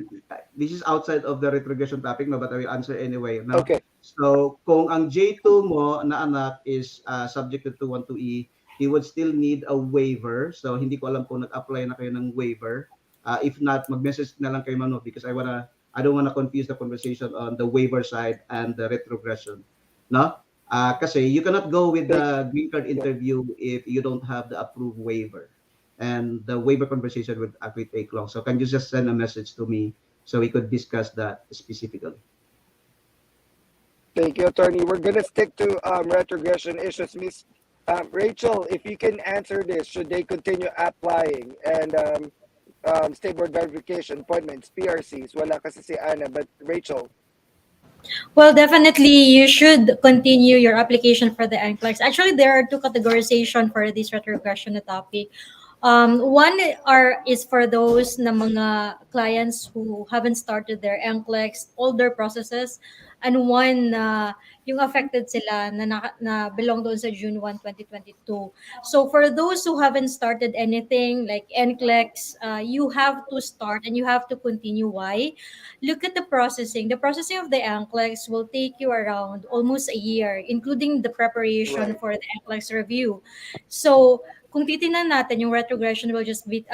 this is outside of the retrogression topic, no, but I will answer anyway. No? Okay. So, kung ang J2 mo na anak is subject to 212E, he would still need a waiver. So, hindi ko alam kung nag-apply na kayo ng waiver. If not, mag-message na lang kayo, Mano, because I don't wanna confuse the conversation on the waiver side and the retrogression. No? Kasi you cannot go with the green card interview if you don't have the approved waiver. And the waiver conversation would actually take long. So can you just send a message to me so we could discuss that specifically? Thank you, attorney. We're gonna stick to retrogression issues. Miss Rachel, if you can answer this, should they continue applying? And state board verification, appointments, PRCs, wala kasi si Anna, but Rachel. Well, definitely you should continue your application for the NCLEX. Actually, there are two categorization for this retrogression topic. One is for those na mga clients who haven't started their NCLEX, older processes. and one na yung affected sila na belong doon sa June 1, 2022. So for those who haven't started anything like NCLEX, you have to start and you have to continue. Why? Look at the processing. The processing of the NCLEX will take you around almost a year, including the preparation Right. for the NCLEX review. So kung titingnan natin, yung retrogression will just be,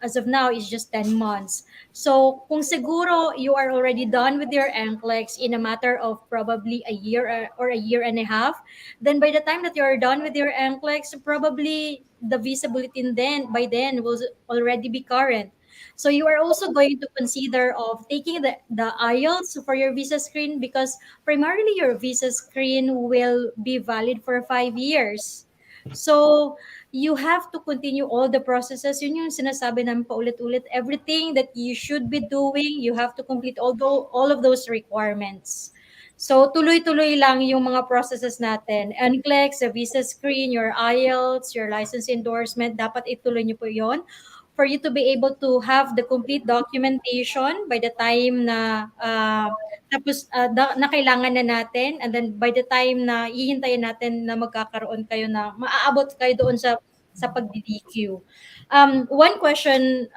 as of now, is just 10 months. So, kung siguro you are already done with your NCLEX in a matter of probably a year or a year and a half, then by the time that you're done with your NCLEX, probably the visa bulletin then by then will already be current. So you are also going to consider of taking the IELTS for your visa screen, because primarily your visa screen will be valid for 5 years. So you have to continue all the processes. Yun yung sinasabi namin paulit-ulit. Everything that you should be doing, you have to complete all of those requirements. So tuloy-tuloy lang yung mga processes natin. NCLEX, the visa screen, your IELTS, your license endorsement, dapat ituloy niyo po yon for you to be able to have the complete documentation by the time na na kailangan na natin, and then by the time na hihintayin natin na magkakaroon kayo na maaabot kayo doon sa pag-DQ. One question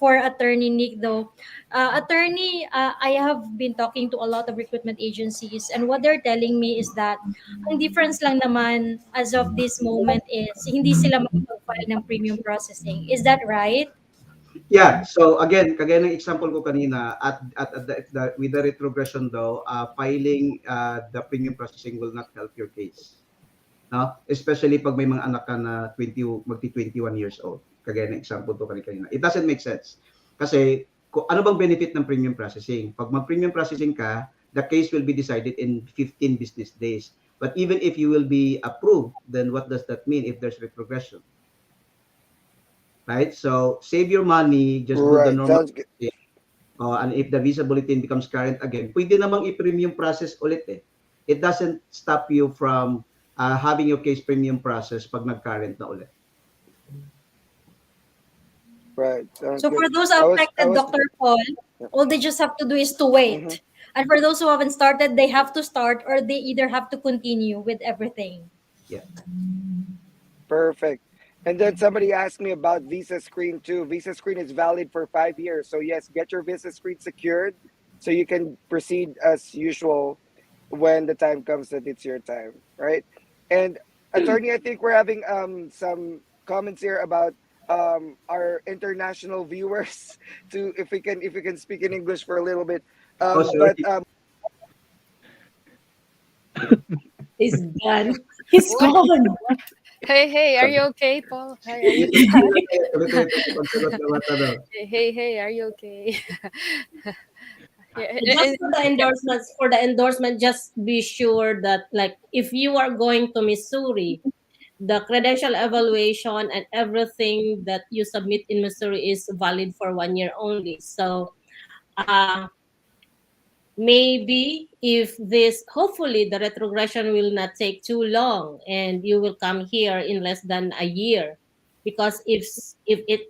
for Attorney Nick though. Attorney, I have been talking to a lot of recruitment agencies, and what they're telling me is that ang difference lang naman as of this moment is hindi sila makapag-file ng premium processing. Is that right? Yeah, so again, kagaya ng example ko kanina, with the retrogression daw, filing the premium processing will not help your case. No? Especially pag may mga anak ka na 21 years old. Kagaya ng example ko kanina. It doesn't make sense. Kasi ano bang benefit ng premium processing? Pag mag-premium processing ka, the case will be decided in 15 business days. But even if you will be approved, then what does that mean if there's retrogression? Right? So save your money, just do the Right. normal. Sounds good. And if the visa bulletin becomes current again, pwede namang i-premium process ulit eh. It doesn't stop you from having your case premium process pag nag-current na ulit. Right. Sounds So for good. those I was affected, Dr. Paul, all they just have to do is to wait. And for those who haven't started, they have to start, or they either have to continue with everything. Yeah. perfect. And then somebody asked me about Visa Screen too. Visa Screen is valid for 5 years. So yes, get your Visa Screen secured so you can proceed as usual when the time comes that it's your time, right? And attorney, I think we're having some comments here about our international viewers to if we can speak in English for a little bit. Oh, But sorry. He's gone. He's gone. Hey, are you okay, Paul? Hi, are you hey, are you okay? Yeah, Just for the endorsements, just be sure that like if you are going to Missouri, the credential evaluation and everything that you submit in Missouri is valid for 1 year only. So maybe if this, hopefully the retrogression will not take too long and you will come here in less than a year, because if it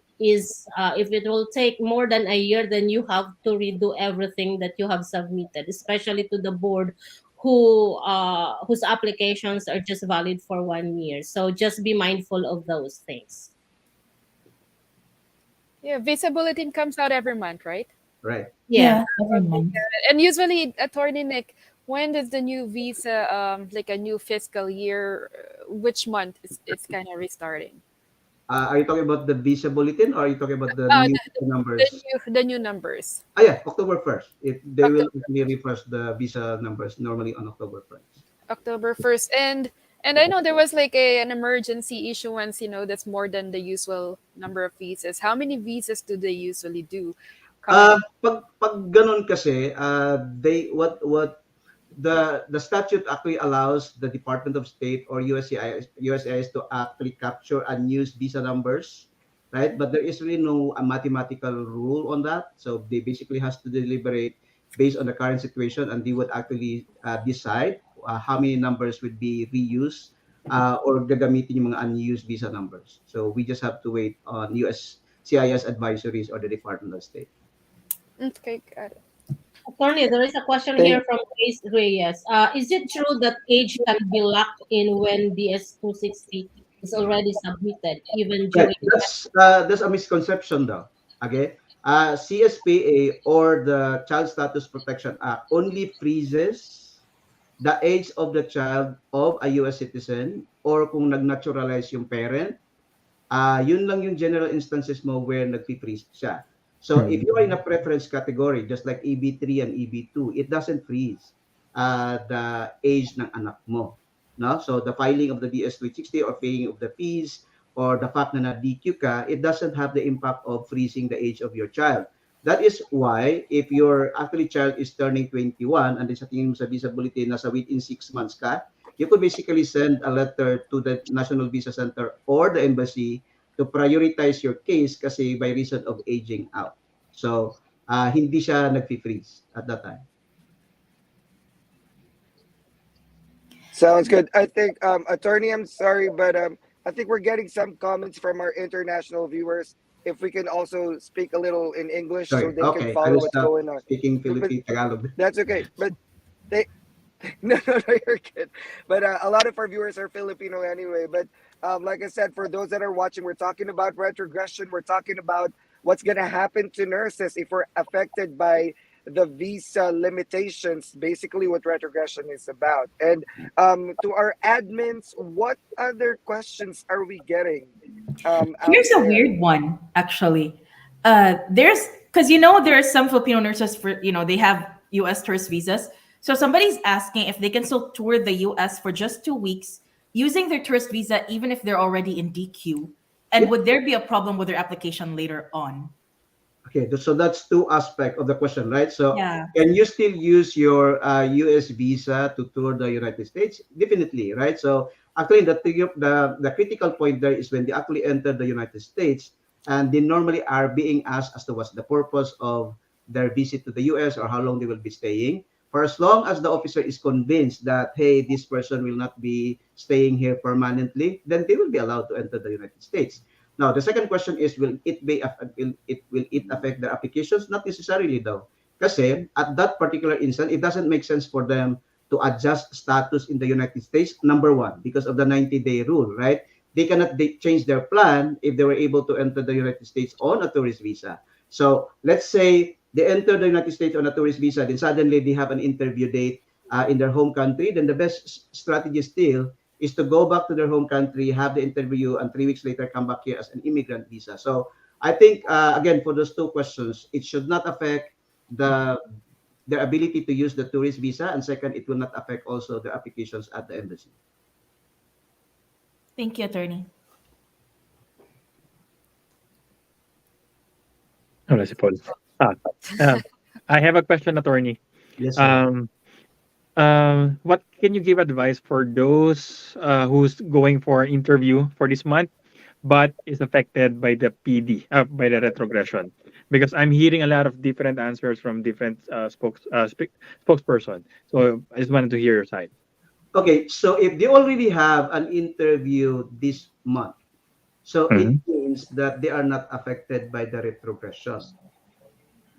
will take more than a year, then you have to redo everything that you have submitted, especially to the board whose applications are just valid for 1 year. So just be mindful of those things. yeah, visa bulletin comes out every month, right? Right. Yeah. Every month. And usually, Attorney Nick, when does the new visa, like a new fiscal year, which month it's kind of restarting? Are you talking about the visa bulletin or are you talking about the Uh, new the, numbers? the new numbers. Yeah, October 1st. They will October, actually refresh the visa numbers normally on October 1st. October 1st. And I know there was like an emergency issuance, that's more than the usual number of visas. How many visas do they usually do coming? Pag ganun kasi, what the statute actually allows the Department of State or USCIS to actually capture unused visa numbers, right? But there is really no mathematical rule on that. So they basically has to deliberate based on the current situation, and they would actually decide how many numbers would be reused or gagamitin yung mga unused visa numbers. So we just have to wait on USCIS advisories or the Department of State. Okay, got it. Attorney, there is a question Thank here from Ace Reyes. Is it true that age can be locked in when DS-260 is already submitted, even Right. during? That's a misconception though. Okay. CSPA or the Child Status Protection Act only freezes the age of the child of a US citizen or kung nag-naturalize yung parent, yun lang yung general instances mo where nagpi-freeze siya. So if you are in a preference category, just like EB3 and EB2, it doesn't freeze the age ng anak mo. No? So the filing of the DS-360 or paying of the fees or the fact na na-DQ ka, it doesn't have the impact of freezing the age of your child. That is why if your actually child is turning 21 and then sa tingin mo sa visa bulletin nasa within 6 months ka, you could basically send a letter to the National Visa Center or the embassy to prioritize your case kasi by reason of aging out. So, hindi siya nag-freeze at that time. Sounds good. I think, attorney, I'm sorry, but I think we're getting some comments from our international viewers. If we can also speak a little in English so Sorry. they can Okay, I follow will what's stop going on. speaking But Philippine Tagalog. that's okay. But they, no, no, no, you're good. But a lot of our viewers are Filipino anyway. But like I said, for those that are watching, we're talking about retrogression. We're talking about what's going to happen to nurses if we're affected by the visa limitations. Basically, what retrogression is about. And to our admins, what other questions are we getting? Here's a There? weird one, actually. There's because there are some Filipino nurses for they have U.S. tourist visas. So somebody's asking if they can still tour the U.S. for just 2 weeks using their tourist visa, even if they're already in DQ. And Yeah. would there be a problem with their application later on? Okay, so that's two aspects of the question, right? So Yeah. can you still use your US visa to tour the United States? Definitely, right? So actually, the critical point there is when they actually enter the United States, and they normally are being asked as to what's the purpose of their visit to the US or how long they will be staying. For as long as the officer is convinced that hey, this person will not be staying here permanently, then they will be allowed to enter the United States. Now, the second question is, will it affect their applications? Not necessarily though. Kasi at that particular instant, it doesn't make sense for them to adjust status in the United States, number one, because of the 90-day rule, right? They cannot change their plan if they were able to enter the United States on a tourist visa. So let's say they enter the United States on a tourist visa, then suddenly they have an interview date in their home country, then the best strategy still is to go back to their home country, have the interview, and 3 weeks later come back here as an immigrant visa. So I think, again, for those two questions, it should not affect their ability to use the tourist visa, and second, it will not affect also the applications at the embassy. Thank you, attorney. Wala si Paul. I have a question, attorney. Yes, sir. What can you give advice for those who's going for interview for this month, but is affected by the PD, by the retrogression? Because I'm hearing a lot of different answers from different spokesperson. So I just wanted to hear your side. Okay, so if they already have an interview this month, so it means that they are not affected by the retrogression.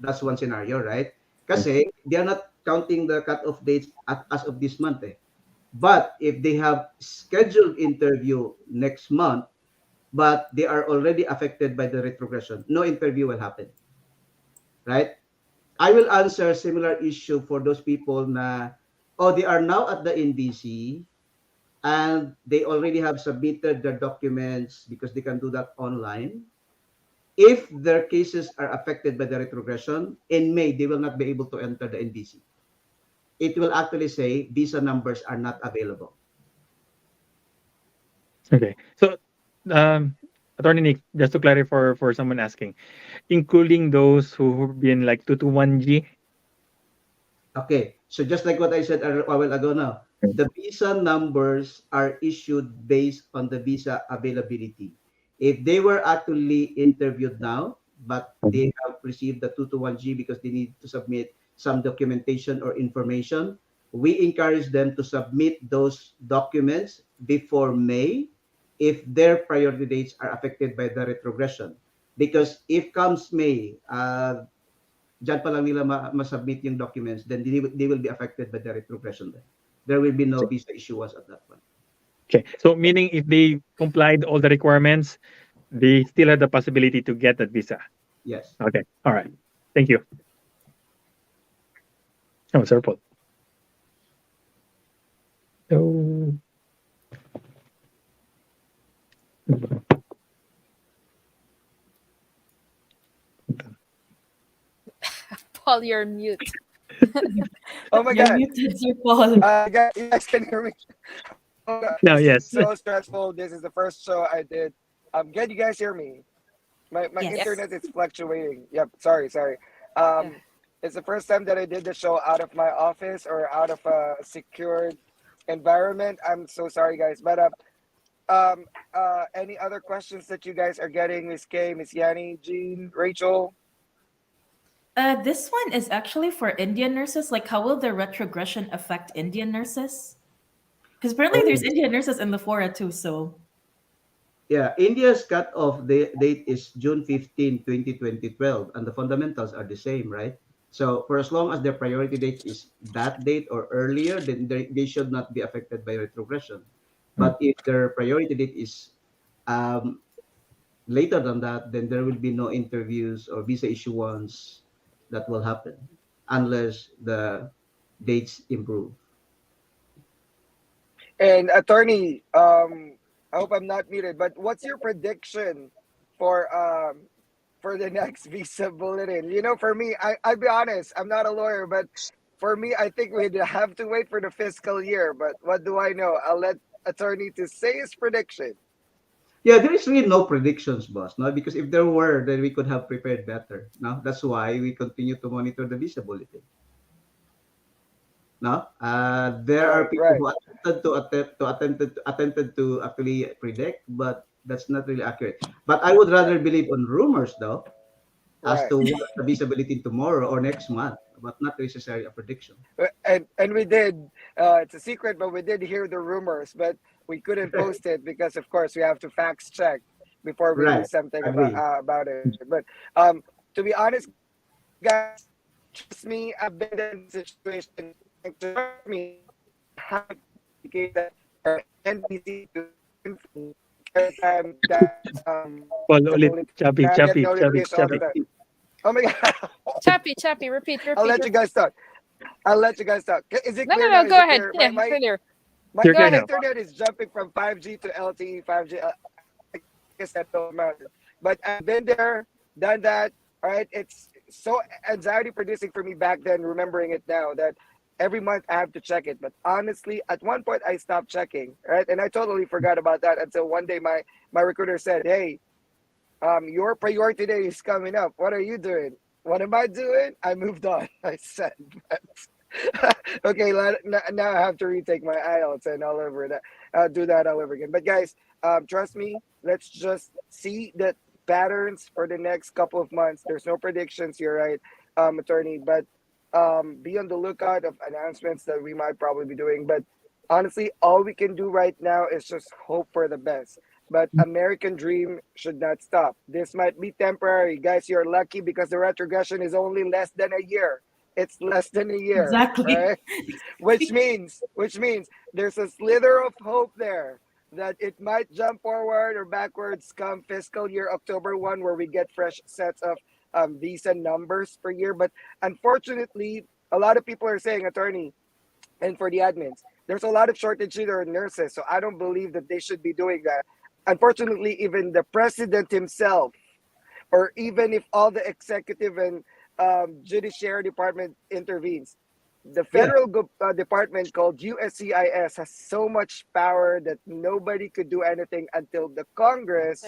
That's one scenario, right? Kasi they are not counting the cut-off dates as of this month. But if they have scheduled interview next month, but they are already affected by the retrogression, no interview will happen. Right? I will answer similar issue for those people na, they are now at the NBC and they already have submitted their documents because they can do that online. If their cases are affected by the retrogression, in May, they will not be able to enter the NBC. It will actually say visa numbers are not available. Okay. So, Attorney Nick, just to clarify for someone asking, including those who've been like 221G. Okay. So just like what I said a while ago now, the visa numbers are issued based on the visa availability. If they were actually interviewed now, but they have received the 221G because they need to submit some documentation or information, we encourage them to submit those documents before May if their priority dates are affected by the retrogression. Because if comes May, dyan pa lang nila ma-submit yung documents, then they will be affected by the retrogression. There will be no visa issuance at that point. Okay. So meaning if they complied all the requirements, they still have the possibility to get that visa. Yes. Okay. All right. Thank you. Oh, Sir Paul. So, Paul, you're mute. Oh my You're God. muted, Sir Paul. You guys can hear me. Oh God, no, this yes. is so stressful. This is the first show I did. Can you guys hear me? My Yes. internet is fluctuating. Yep. Sorry. Um, it's the first time that I did the show out of my office or out of a secured environment. I'm so sorry, guys. But any other questions that you guys are getting, Miss Kay, Miss Yanni, Jean, Rachel? This one is actually for Indian nurses. Like, how will the retrogression affect Indian nurses? Because apparently there's Indian nurses in the fora too. So Yeah, India's cut-off date is June 15, 2012, and the fundamentals are the same, right? So for as long as their priority date is that date or earlier, then they should not be affected by retrogression. But if their priority date is um, later than that, then there will be no interviews or visa issuance that will happen unless the dates improve. And attorney, I hope I'm not muted, but what's your prediction for the next visa bulletin? You know, for me, I'll be honest, I'm not a lawyer, but for me, I think we'd have to wait for the fiscal year. But what do I know? I'll let attorney to say his prediction. Yeah, there is really no predictions, boss. No, because if there were, then we could have prepared better. No, that's why we continue to monitor the visa bulletin. No, there are people Right. who attempted to actually predict, but that's not really accurate. But I would rather believe on rumors, though, as Right. to what the visa bulletin tomorrow or next month, but not necessarily a prediction. And we did. It's a secret, but we did hear the rumors, but we couldn't post it because, of course, we have to fact check before we do Right. something Agree. about it. But to be honest, guys, trust me, I've been in this situation. Trust me, how complicated or NBC to every time that Paul, the ulit. bullet, Chappy, I get chappy, chappy, notification all the chappy. time. Oh my God. Chappy, repeat. I'll let you guys talk. Is it No, clear no, now? Is go it ahead. clear? Yeah, clear. My You're Go clear ahead. now. internet is jumping from 5G to LTE, 5G. I guess that don't matter. But I've been there, done that. All right. It's so anxiety producing for me back then, remembering it now that every month I have to check it. But honestly, at one point I stopped checking. Right. And I totally forgot about that until one day my recruiter said, "Hey, your priority day is coming up. What are you doing?" What am I doing? I moved on. I said, okay, now I have to retake my IELTS and all over that. Do that all over again. But guys, trust me. Let's just see the patterns for the next couple of months. There's no predictions. You're right, attorney. But be on the lookout of announcements that we might probably be doing. But honestly, all we can do right now is just hope for the best. But American dream should not stop. This might be temporary. Guys, you're lucky because the retrogression is only less than a year. It's less than a year, exactly. right? which means there's a slither of hope there that it might jump forward or backwards come fiscal year October 1, where we get fresh sets of visa numbers per year. But unfortunately, a lot of people are saying, attorney, and for the admins, there's a lot of shortage either in nurses. So I don't believe that they should be doing that. Unfortunately, even the president himself, or even if all the executive and judiciary department intervenes, the Yeah. federal department called USCIS has so much power that nobody could do anything until the Congress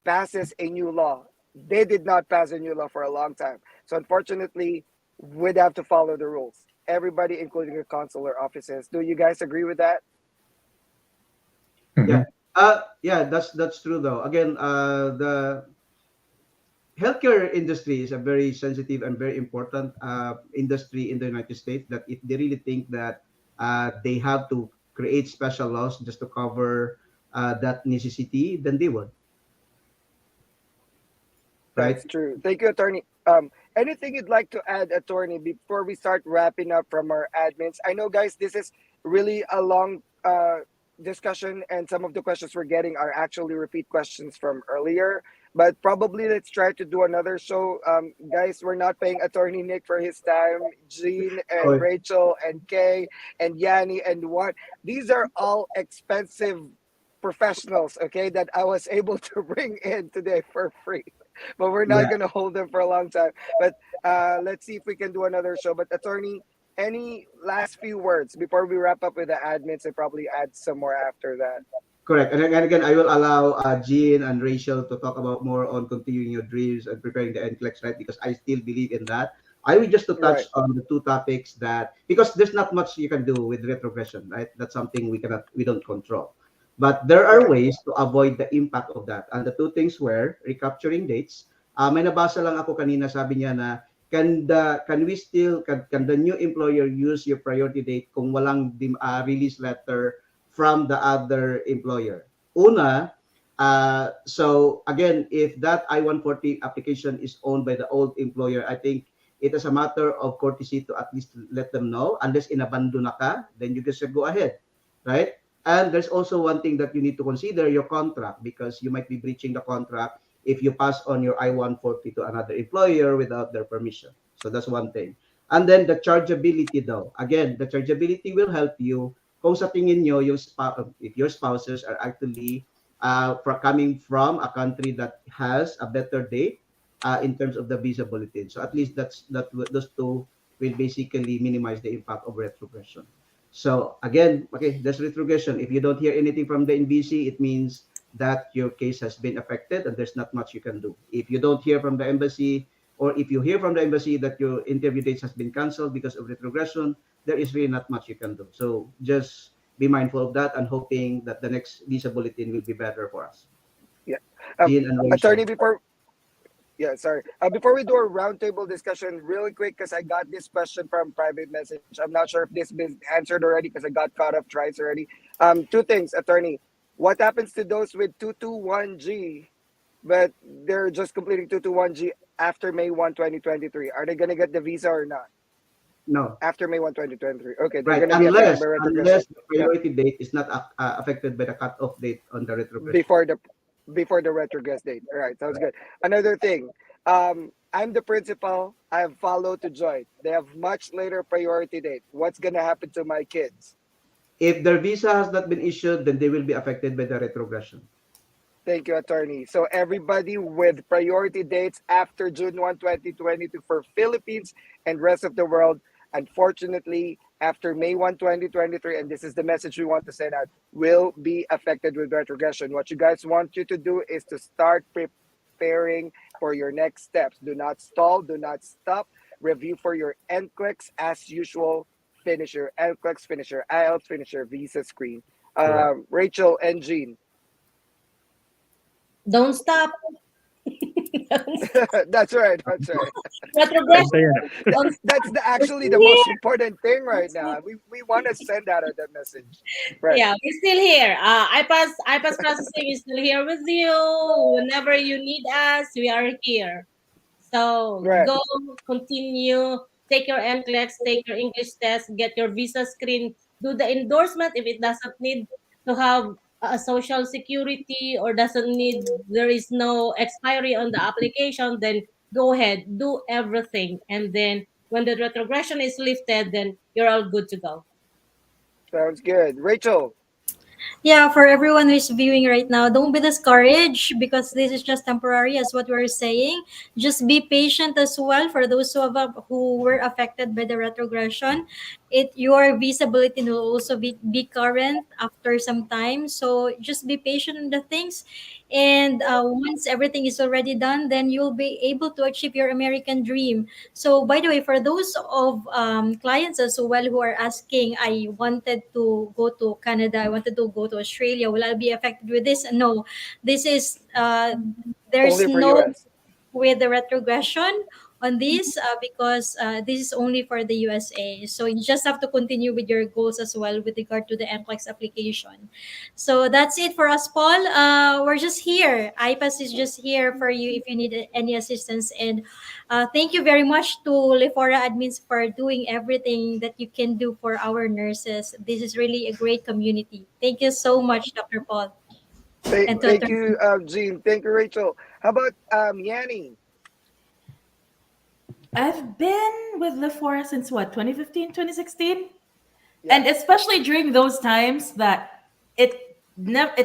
passes a new law. They did not pass a new law for a long time. So unfortunately, we'd have to follow the rules. Everybody, including the consular offices. Do you guys agree with that? Yeah. Yeah, that's true though. Again, the healthcare industry is a very sensitive and very important industry in the United States. That if they really think that they have to create special laws just to cover that necessity, then they would. right? That's true. Thank you, attorney. Anything you'd like to add, attorney, before we start wrapping up from our admins? I know, guys, this is really a long discussion, and some of the questions we're getting are actually repeat questions from earlier. But probably let's try to do another show. Guys, we're not paying attorney Nick for his time. Jean and Oh, Rachel and Kay and Yanni and what? These are all expensive professionals, okay, that I was able to bring in today for free. But we're not yeah. gonna hold them for a long time. But let's see if we can do another show. But attorney, any last few words before we wrap up with the admins and probably add some more after that? Correct. And again, I will allow Jean and Rachel to talk about more on continuing your dreams and preparing the NCLEX, right? Because I still believe in that. I will just to touch Right, on the two topics that, because there's not much you can do with retrogression, right? That's something we don't control. But there are right. ways to avoid the impact of that. And the two things were recapturing dates. May nabasa lang ako kanina, sabi niya na can the new employer use your priority date kung walang release letter from the other employer? Una, so again, if that I-140 application is owned by the old employer, I think it is a matter of courtesy to at least let them know. Unless inabandon na ka, then you just go ahead, right? And there's also one thing that you need to consider, your contract, because you might be breaching the contract if you pass on your I-140 to another employer without their permission. So that's one thing. And then the chargeability though. Again, the chargeability will help you kung sa tingin nyo, if your spouses are actually coming from a country that has a better date in terms of the visa bulletin. So at least those two will basically minimize the impact of retrogression. So again, okay, there's retrogression. If you don't hear anything from the NBC, it means that your case has been affected and there's not much you can do. If you don't hear from the embassy, or if you hear from the embassy that your interview dates has been canceled because of retrogression, there is really not much you can do. So just be mindful of that and hoping that the next visa bulletin will be better for us. Yeah. Um, Jean and attorney, Rachel. yeah, sorry. Before we do a roundtable discussion, really quick, because I got this question from private message. I'm not sure if this been answered already because I got caught up twice already. Two things, attorney. What happens to those with 221G, but they're just completing 221G after May 1, 2023? Are they gonna get the visa or not No, after May 1, 2023? Okay, they're right. gonna be affected by Unless retrogression. the Yeah, priority date is not affected by the cutoff date on the retrogression. before the before the retrogress date. All right, sounds good. Another thing, I'm the principal. I have followed to join. They have much later priority date. What's gonna happen to my kids? If their visa has not been issued, then they will be affected by the retrogression. Thank you, attorney. So everybody with priority dates after June 1, 2022 for Philippines and rest of the world, unfortunately, after May 1, 2023, and this is the message we want to send out, will be affected with retrogression. What you guys want you to do is to start preparing for your next steps. Do not stall, do not stop. Review for your NCLEX as usual. Finish your NCLEX, finish your IELTS, finish your visa screen. Correct. Rachel and Jean. Don't stop. That's right. That's right. Retrogression. Pantay na. Don't That's actually the most stop. important thing right now. We want to send out that message. Right. Yeah, we're still here. iPass processing is still here with you. Whenever you need us, we are here. So Right. go, continue, take your NCLEX, take your English test, get your visa screen, do the endorsement if it doesn't need to have a social security or doesn't need, there is no expiry on the application, then go ahead, do everything. And then when the retrogression is lifted, then you're all good to go. Sounds good. Rachel. Yeah, for everyone who is viewing right now, don't be discouraged because this is just temporary, as what we're saying. Just be patient as well for those who were affected by the retrogression. Your visa bulletin will also be current after some time. So just be patient on the things. And once everything is already done, then you'll be able to achieve your American dream. So, by the way, for those of clients as well who are asking, I wanted to go to Canada, I wanted to go to Australia, will I be affected with this? No, this is there's Only for no US. with the retrogression on this because this is only for the USA. So you just have to continue with your goals as well with regard to the NCLEX application. So that's it for us, Paul. We're just here. IPAS is just here for you if you need any assistance. And thank you very much to Lefora admins for doing everything that you can do for our nurses. This is really a great community. Thank you so much, Dr. Paul. And to Thank you, Jean. Thank you, Rachel. How about Yanni? I've been with Lefora since what, 2015, 2016? Yeah. And especially during those times that it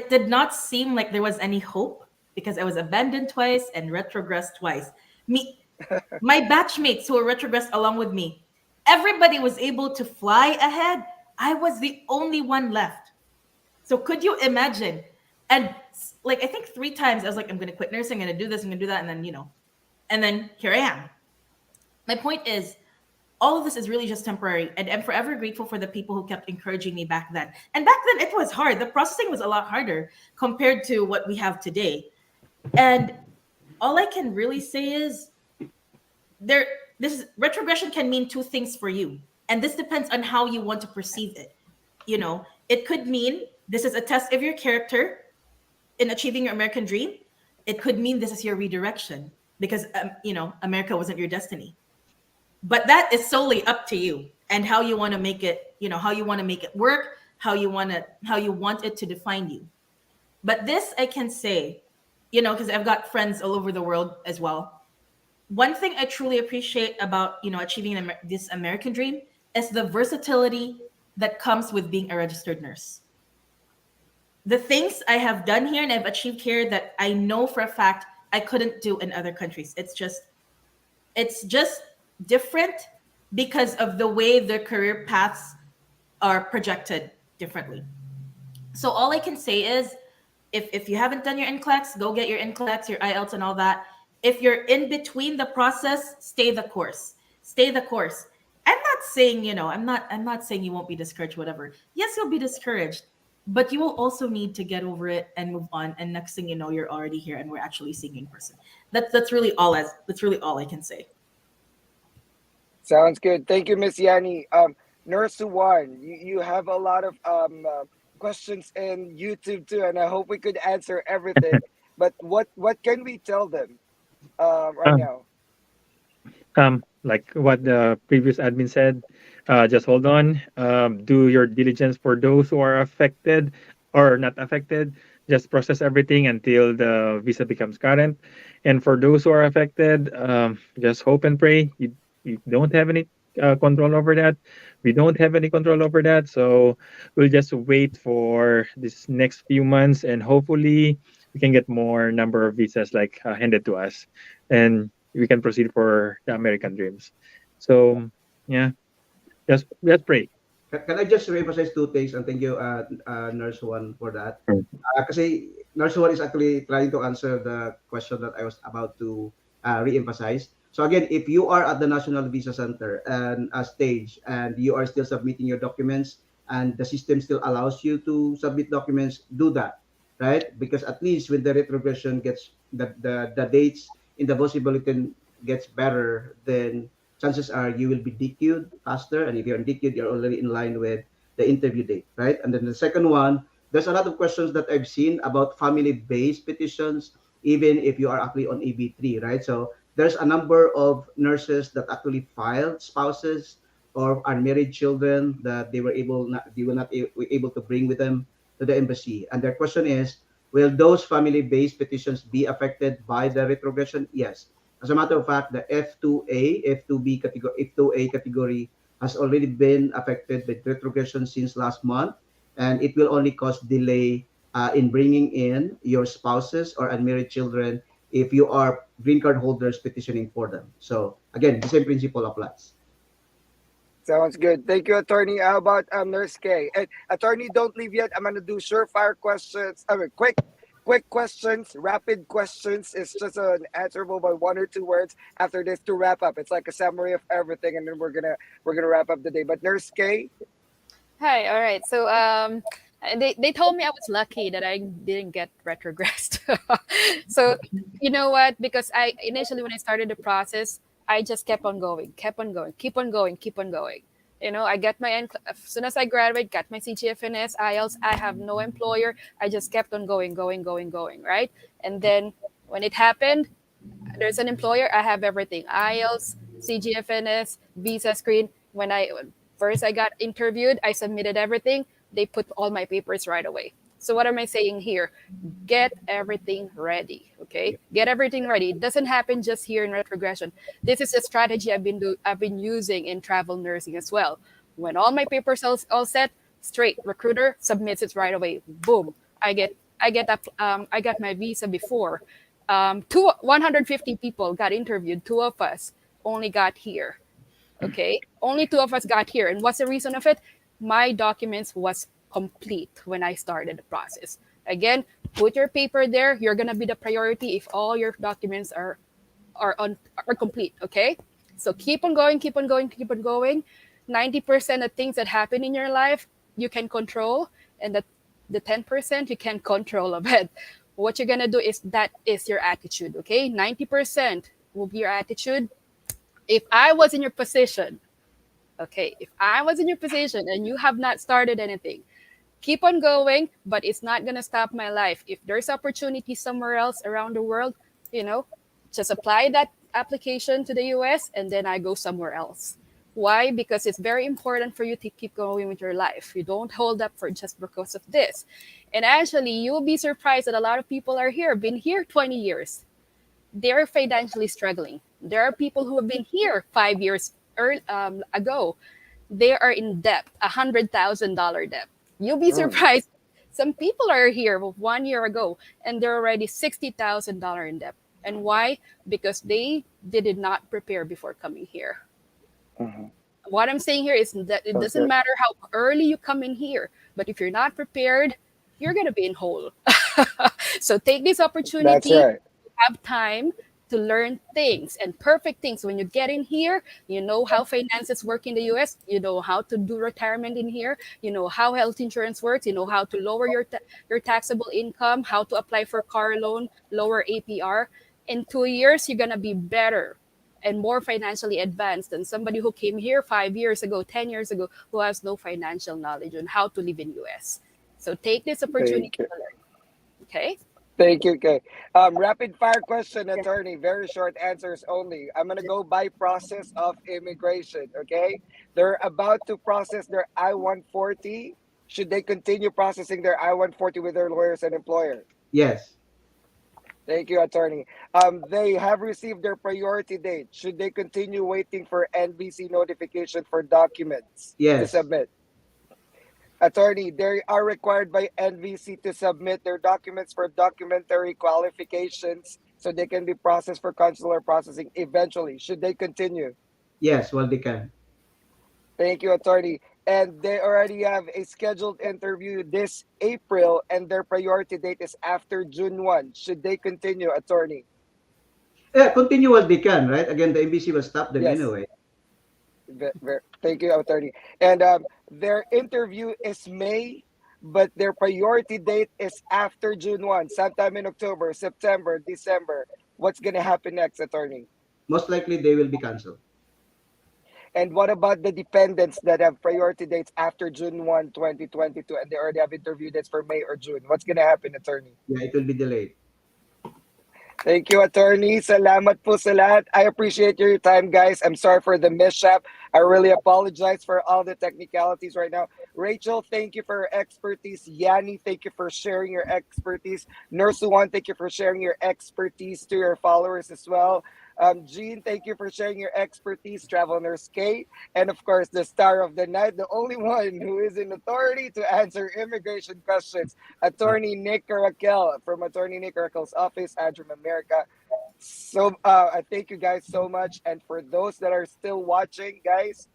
did not seem like there was any hope because I was abandoned twice and retrogressed twice. My batchmates who were retrogressed along with me, everybody was able to fly ahead. I was the only one left. So could you imagine? And like I think 3 times I was like, I'm gonna quit nursing, I'm gonna do this, I'm gonna do that, and then here I am. My point is, all of this is really just temporary, and I'm forever grateful for the people who kept encouraging me back then. And back then it was hard. The processing was a lot harder compared to what we have today. And all I can really say is retrogression can mean 2 things for you. And this depends on how you want to perceive it. It could mean this is a test of your character in achieving your American dream. It could mean this is your redirection because America wasn't your destiny. But that is solely up to you and how you want to make it, how you want to make it work, how you want it to define you. But this I can say, because I've got friends all over the world as well. One thing I truly appreciate about, achieving this American dream is the versatility that comes with being a registered nurse. The things I have done here and I've achieved here that I know for a fact I couldn't do in other countries. It's just different because of the way their career paths are projected differently. So all I can say is, if you haven't done your NCLEX, go get your NCLEX, your IELTS, and all that. If you're in between the process, stay the course. Stay the course. I'm not saying, I'm not saying you won't be discouraged, whatever. Yes, you'll be discouraged, but you will also need to get over it and move on. And next thing you know, you're already here and we're actually seeing you in person. That's really all I can say. Sounds good. Thank you, Miss Yanni. Nurse One, you have a lot of questions in YouTube too, and I hope we could answer everything. But what can we tell them right Um, now? like what the previous admin said, just hold on. Do your diligence for those who are affected or not affected. Just process everything until the visa becomes current. And for those who are affected, just hope and pray. You don't have any control over that. We don't have any control over that. So we'll just wait for this next few months, and hopefully we can get more number of visas like handed to us, and we can proceed for the American dreams. So yeah, just pray. Can I just reemphasize 2 things? And thank you, Nurse One, for that. Mm. Kasi Nurse One is actually trying to answer the question that I was about to reemphasize. So again, if you are at the National Visa Center and a stage and you are still submitting your documents and the system still allows you to submit documents, do that, right? Because at least when the retrogression gets the dates in the VOSI bulletin gets better, then chances are you will be DQ'd faster. And if you're DQ'd, you're already in line with the interview date, right? And then the second one, there's a lot of questions that I've seen about family-based petitions, even if you are actually on EB3, right? So there's a number of nurses that actually filed spouses or unmarried children that they were not able to bring with them to the embassy. And their question is, will those family-based petitions be affected by the retrogression? Yes. As a matter of fact, the F2A, F2B category, F2A category has already been affected by retrogression since last month, and it will only cause delay in bringing in your spouses or unmarried children if you are green card holders petitioning for them. So again, the same principle applies. Sounds good. Thank you, Attorney. How about Nurse K? And Attorney, don't leave yet. I'm gonna do surefire questions. I mean, quick questions, rapid questions. It's just an answerable by 1 or 2 words after this to wrap up. It's like a summary of everything, and then we're gonna wrap up the day. But Nurse K, Hi. All right. So They told me I was lucky that I didn't get retrogressed. So you know what? Because I initially when I started the process, I just kept on going, kept on going, keep on going, keep on going. I got my as soon as I graduate, got my CGFNS, IELTS. I have no employer. I just kept on going, going, going, going. Right, and then when it happened, there's an employer. I have everything: IELTS, CGFNS, visa screen. When I first I got interviewed, I submitted everything. They put all my papers right away. So what am I saying here? Get everything ready. Okay, get everything ready. It doesn't happen just here in retrogression. This is a strategy I've been using in travel nursing as well. When all my papers all set, straight recruiter submits it right away. Boom. I got my visa before. 150 people got interviewed. Two of us only got here. Okay, only two of us got here, and what's the reason of it? My documents was complete when I started the process. Again, put your paper there. You're gonna be the priority if all your documents are complete. Okay, so keep on going, keep on going, keep on going. 90% of things that happen in your life you can control, and the 10% you can't control of it. What you're gonna do is that is your attitude. Okay, 90% will be your attitude. If I was in your position, okay, if I was in your position and you have not started anything, keep on going, but it's not going to stop my life. If there's opportunity somewhere else around the world, you know, just apply that application to the US and then I go somewhere else. Why? Because it's very important for you to keep going with your life. You don't hold up for just because of this. And actually, you'll be surprised that a lot of people are here, been here 20 years. They're financially struggling. There are people who have been here 5 years ago. They are in debt, $100,000 debt. You'll be surprised. Some people are here 1 year ago and they're already $60,000 in debt. And why? Because they did not prepare before coming here. Mhm. What I'm saying here is that it doesn't Okay. matter how early you come in here, but if you're not prepared, you're gonna be in hole. So take this That's opportunity, right. have time to learn things and perfect things. When you get in here, you know how finances work in the US, you know how to do retirement in here, you know how health insurance works, you know how to lower your taxable income, how to apply for car loan, lower APR. In 2 years, you're going to be better and more financially advanced than somebody who came here 5 years ago, 10 years ago, who has no financial knowledge on how to live in US. So take this opportunity Thank you. to learn. Okay? Thank you, Kay. Rapid fire question, attorney. Very short answers only. I'm gonna go by process of immigration. Okay, they're about to process their I-140. Should they continue processing their I-140 with their lawyers and employer? Yes. Thank you, attorney. They have received their priority date. Should they continue waiting for NBC notification for documents to Yes. submit? Attorney, they are required by NVC to submit their documents for documentary qualifications so they can be processed for consular processing eventually. Should they continue? Yes. Well, they can. Thank you, attorney. And they already have a scheduled interview this April, and their priority date is after June 1. Should they continue, attorney? Yeah, continue while they can, right? Again, the NBC will stop them Yes. anyway. Thank you, attorney. And their interview is May, but their priority date is after June 1, sometime in October, September, December. What's going to happen next, attorney? Most likely, they will be canceled. And what about the dependents that have priority dates after June 1, 2022, and they already have interview dates for May or June? What's going to happen, attorney? Yeah, it will be delayed. Thank you, attorney. Salamat po sa lahat. I appreciate your time, guys. I'm sorry for the mishap. I really apologize for all the technicalities right now. Rachel, thank you for your expertise. Yanni, thank you for sharing your expertise. Nurse One, thank you for sharing your expertise to your followers as well. Jean, thank you for sharing your expertise. Travel Nurse Kate, and of course, the star of the night, the only one who is in authority to answer immigration questions, Attorney Nick Raquel from Attorney Nick Raquel's office, Antrim, America. So I thank you guys so much. And for those that are still watching, guys,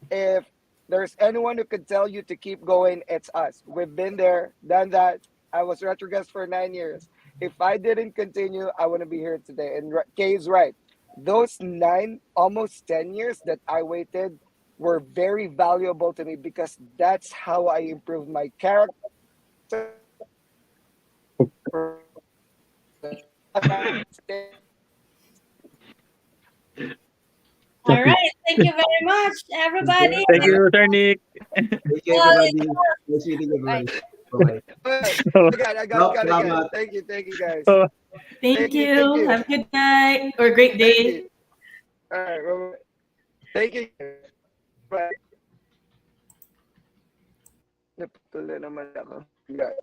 if there's anyone who could tell you to keep going, it's us. We've been there, done that. I was retrogressed for 9 years. If I didn't continue, I wouldn't be here today. And Kay is right. Those 9, almost 10 years that I waited, were very valuable to me because that's how I improved my character. All right. Thank you very much, everybody. Thank you, Sir Nick. Thank you, everybody. Nice meeting Bye. everybody. Bye-bye. I got No, it again. salamat. Thank you guys. Thank Thank you, you. thank you. Have a good night or a great Thank day. you. All right, bye-bye. Thank you. Bye. Naputol na naman ako. Yeah.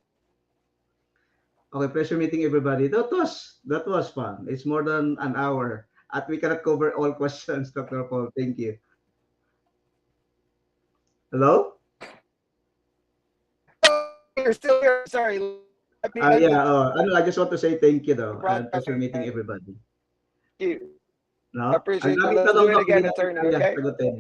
Okay, pleasure meeting everybody. That was fun. It's more than an hour. At we cannot cover all questions, Dr. Paul. Thank you. Hello? You're still here. Sorry. Let me Yeah. I just want to say thank you though. And pleasure meeting Thank everybody. you. No? Ang Appreciate you. daming Let's do tanong it doc, again, hindi natin attorney, kaya okay? sagutin.